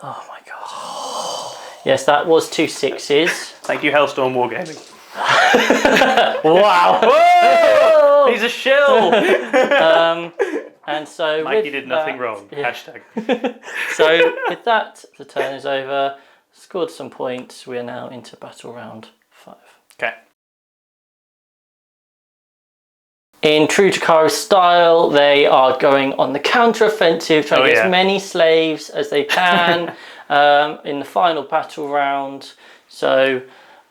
Oh my god. Yes, that was 2 6s. Thank you, Hellstorm Wargaming. Wow. Whoa! He's a shill! And so Mikey did nothing wrong. Yeah. Hashtag. So with that, the turn is over. Scored some points. We are now into battle round 5. Okay. In true Drukhari style, they are going on the counter-offensive, trying to get as many slaves as they can in the final battle round. So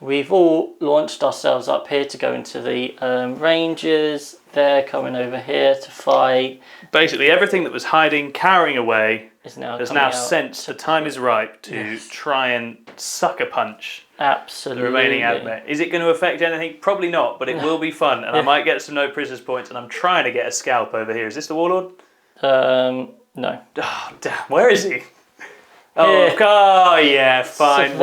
we've all launched ourselves up here to go into the Rangers. They're coming over here to fight. Basically, everything that was hiding, cowering away, has now sensed the time is ripe to try and sucker punch absolutely the remaining Admech. Is it going to affect anything? Probably not, but it will be fun, and I might get some no prisoners points, and I'm trying to get a scalp over here. Is this the Warlord? No. Oh, damn. Where is he? Oh, yeah, fine.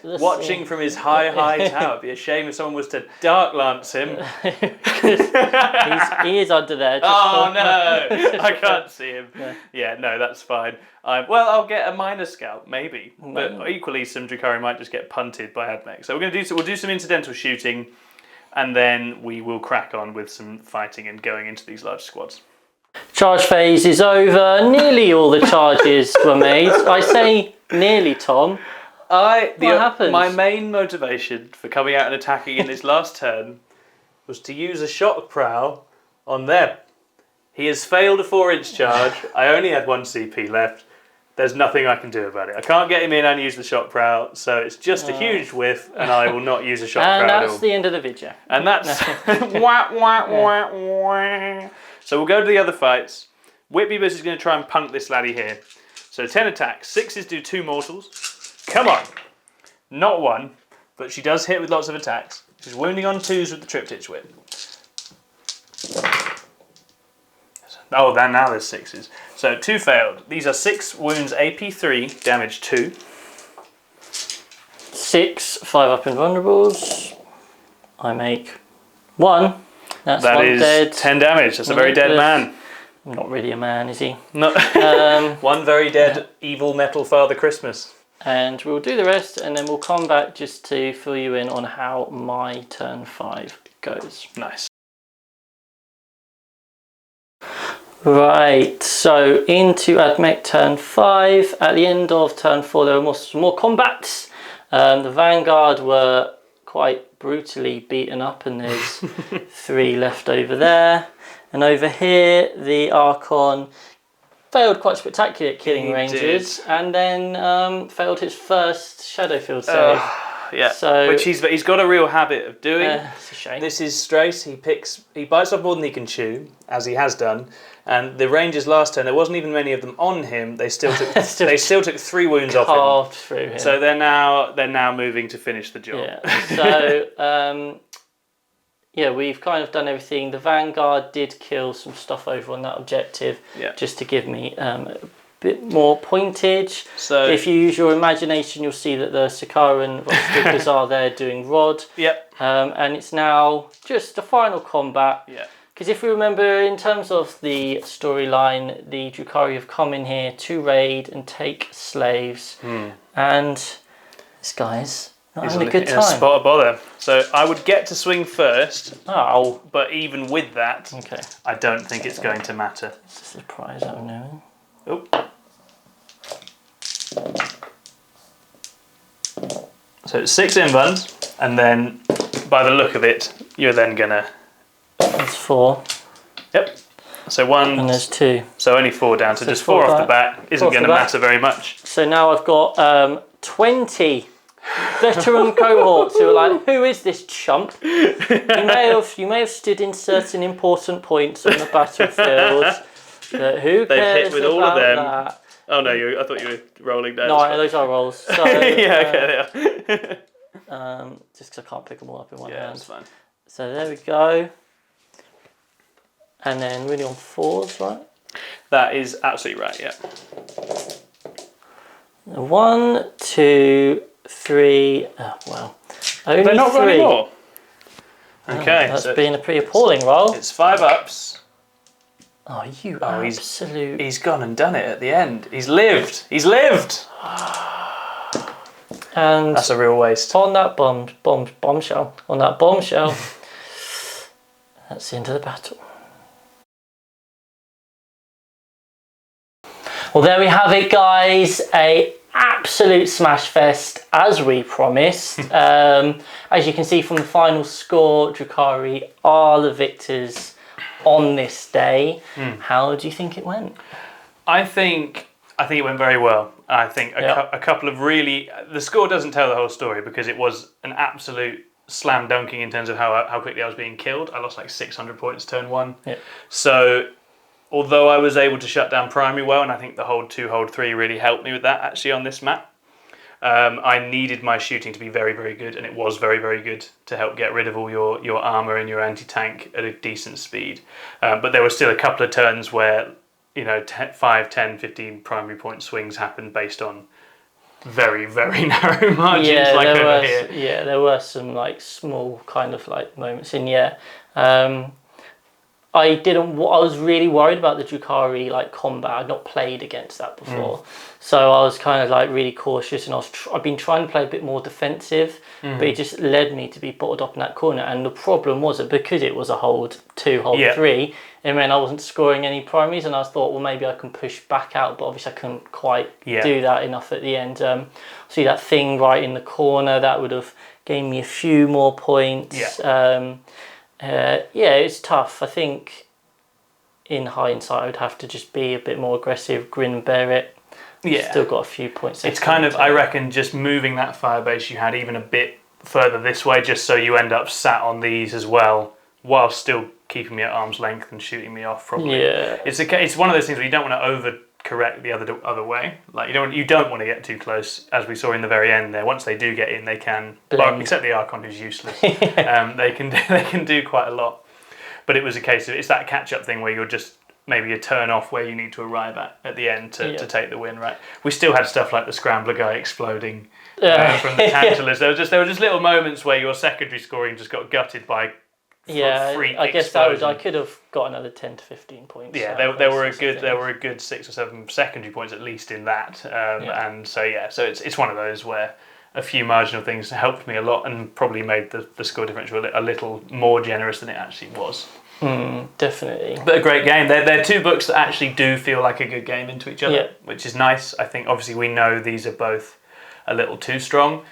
Watching from his high tower. It'd be a shame if someone was to dark lance him. He is under there. Oh no, I can't see him. Yeah, no, that's fine. Well, I'll get a minor scalp, maybe. But equally, some Drukhari might just get punted by Admech. So we'll do some incidental shooting, and then we will crack on with some fighting and going into these large squads. Charge phase is over. Nearly all the charges were made. I say nearly, Tom. What happened? My main motivation for coming out and attacking in this last turn was to use a shock prow on them. He has failed a 4-inch charge. I only had 1 CP left. There's nothing I can do about it. I can't get him in and use the shock prow, so it's just a huge whiff, and I will not use a shock prow at all. And that's the end of the video. And that's... wah, wah, wah, wah. So we'll go to the other fights. Whitbeavers is going to try and punk this laddie here. So 10 attacks. 6s do 2 mortals. Come on. Not 1, but she does hit with lots of attacks. She's wounding on 2s with the Triptych Whip. Oh, now there's 6s. So 2 failed. These are 6 wounds, AP 3, damage 2. 6, 5 up invulnerables. I make 1. That's That one is dead. 10 damage. That's a very dead man. Not really a man, is he? No. One very dead evil metal Father Christmas. And we'll do the rest, and then we'll come back just to fill you in on how my turn 5 goes. Nice. Right, so into Admech turn 5. At the end of turn 4, there were more combats. The Vanguard were quite brutally beaten up, and there's 3 left over there. And over here, the Archon failed quite spectacularly at killing Rangers, and then failed his first Shadow Field save. Yeah, so, which he's got a real habit of doing. It's a shame. This is Strace. He bites off more than he can chew, as he has done. And the Rangers last turn, there wasn't even many of them on him. They still took they still took 3 wounds off him. Carved through him. So they're now moving to finish the job. Yeah. So yeah, we've kind of done everything. The Vanguard did kill some stuff over on that objective, just to give me a bit more pointage. So if you use your imagination, you'll see that the Sakaran Rockstrippers are there doing Rod. Yep. And it's now just the final combat. Yeah. Because if we remember, in terms of the storyline, the Drukhari have come in here to raid and take slaves. And this guy's not having a good time. In a spot of bother. So I would get to swing first. Oh. But even with that, okay, I don't think it's going to matter. It's a surprise out of nowhere. Oh. So it's 6 invuns, and then by the look of it, you're then gonna. That's 4. Yep. So 1. And there's 2. So only 4 down. So just 4 4 off the bat isn't going to matter very much. So now I've got 20 veteran cohorts who are like, who is this chump? You may have stood in certain important points on the battlefield. But who cares? They've hit with all of them. That? Oh no, I thought you were rolling down. No, those are rolls. So, yeah, okay, they are. Just because I can't pick them all up in one hand. Yeah, that's fine. So there we go. And then really on 4s, right? That is absolutely right, yeah. 1, 2, 3. Oh, well. Only They're not 3. running more. Okay. That's so been a pretty appalling roll. It's 5 ups. Oh, you absolute... He's gone and done it at the end. He's lived. He's lived. And that's a real waste. On that bombshell. On that bombshell. That's the end of the battle. Well, there we have it, guys. A absolute smash fest, as we promised. As you can see from the final score, Drukhari are the victors on this day. How do you think it went? I think it went very well. I think a couple of really... The score doesn't tell the whole story because it was an absolute slam dunking in terms of how quickly I was being killed. I lost like 600 points turn 1. Yep. So although I was able to shut down primary well, and I think the hold 2, hold 3 really helped me with that actually on this map, I needed my shooting to be very, very good, and it was very, very good to help get rid of all your armour and your anti-tank at a decent speed. But there were still a couple of turns where, 5, 10, 15 primary point swings happened based on very, very narrow margins here. Yeah, there were some like small kind of like moments in I was really worried about the Drukhari like combat. I'd not played against that before. So I was kind of like really cautious, and I've been trying to play a bit more defensive, but it just led me to be bottled up in that corner. And the problem was that because it was a hold 2, hold 3, it meant I wasn't scoring any primaries, and I thought, well, maybe I can push back out, but obviously I couldn't quite do that enough at the end. See that thing right in the corner, that would have gained me a few more points. It's tough. I think in hindsight I would have to just be a bit more aggressive, grin and bear it. Still got a few points. It's kind of, I reckon, just moving that firebase you had even a bit further this way, just so you end up sat on these as well, while still keeping me at arm's length and shooting me off probably. Yeah. It's one of those things where you don't want to overcorrect the other way. Like you don't want to get too close, as we saw in the very end there. Once they do get in, they can, well, except the Archon, who's useless. They can do quite a lot. But it was a case of, it's that catch-up thing where you're just maybe a turn off where you need to arrive at the end to take the win, right? We still had stuff like the Scrambler guy exploding from the Tantalus. There were just little moments where your secondary scoring just got gutted by freak I guess explosion. I could have got another 10 to 15 points. Yeah, there were a good 6 or 7 secondary points at least in that, and so it's one of those where a few marginal things helped me a lot and probably made the score differential a little more generous than it actually was. Definitely. But a great game. They're two books that actually do feel like a good game into each other, which is nice. I think obviously we know these are both a little too strong,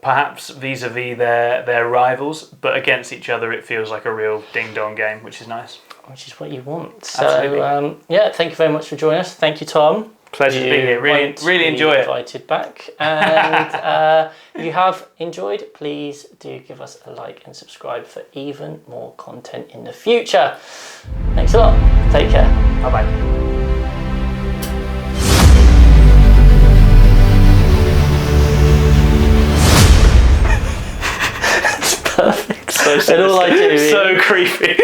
perhaps vis-a-vis their rivals, but against each other it feels like a real ding-dong game, which is nice. Which is what you want. So, thank you very much for joining us. Thank you, Tom. Pleasure to be here. Really enjoy it. Invited back. And if you have enjoyed, please do give us a like and subscribe for even more content in the future. Thanks a lot. Take care. Bye-bye. Perfect. And all I do is so creepy.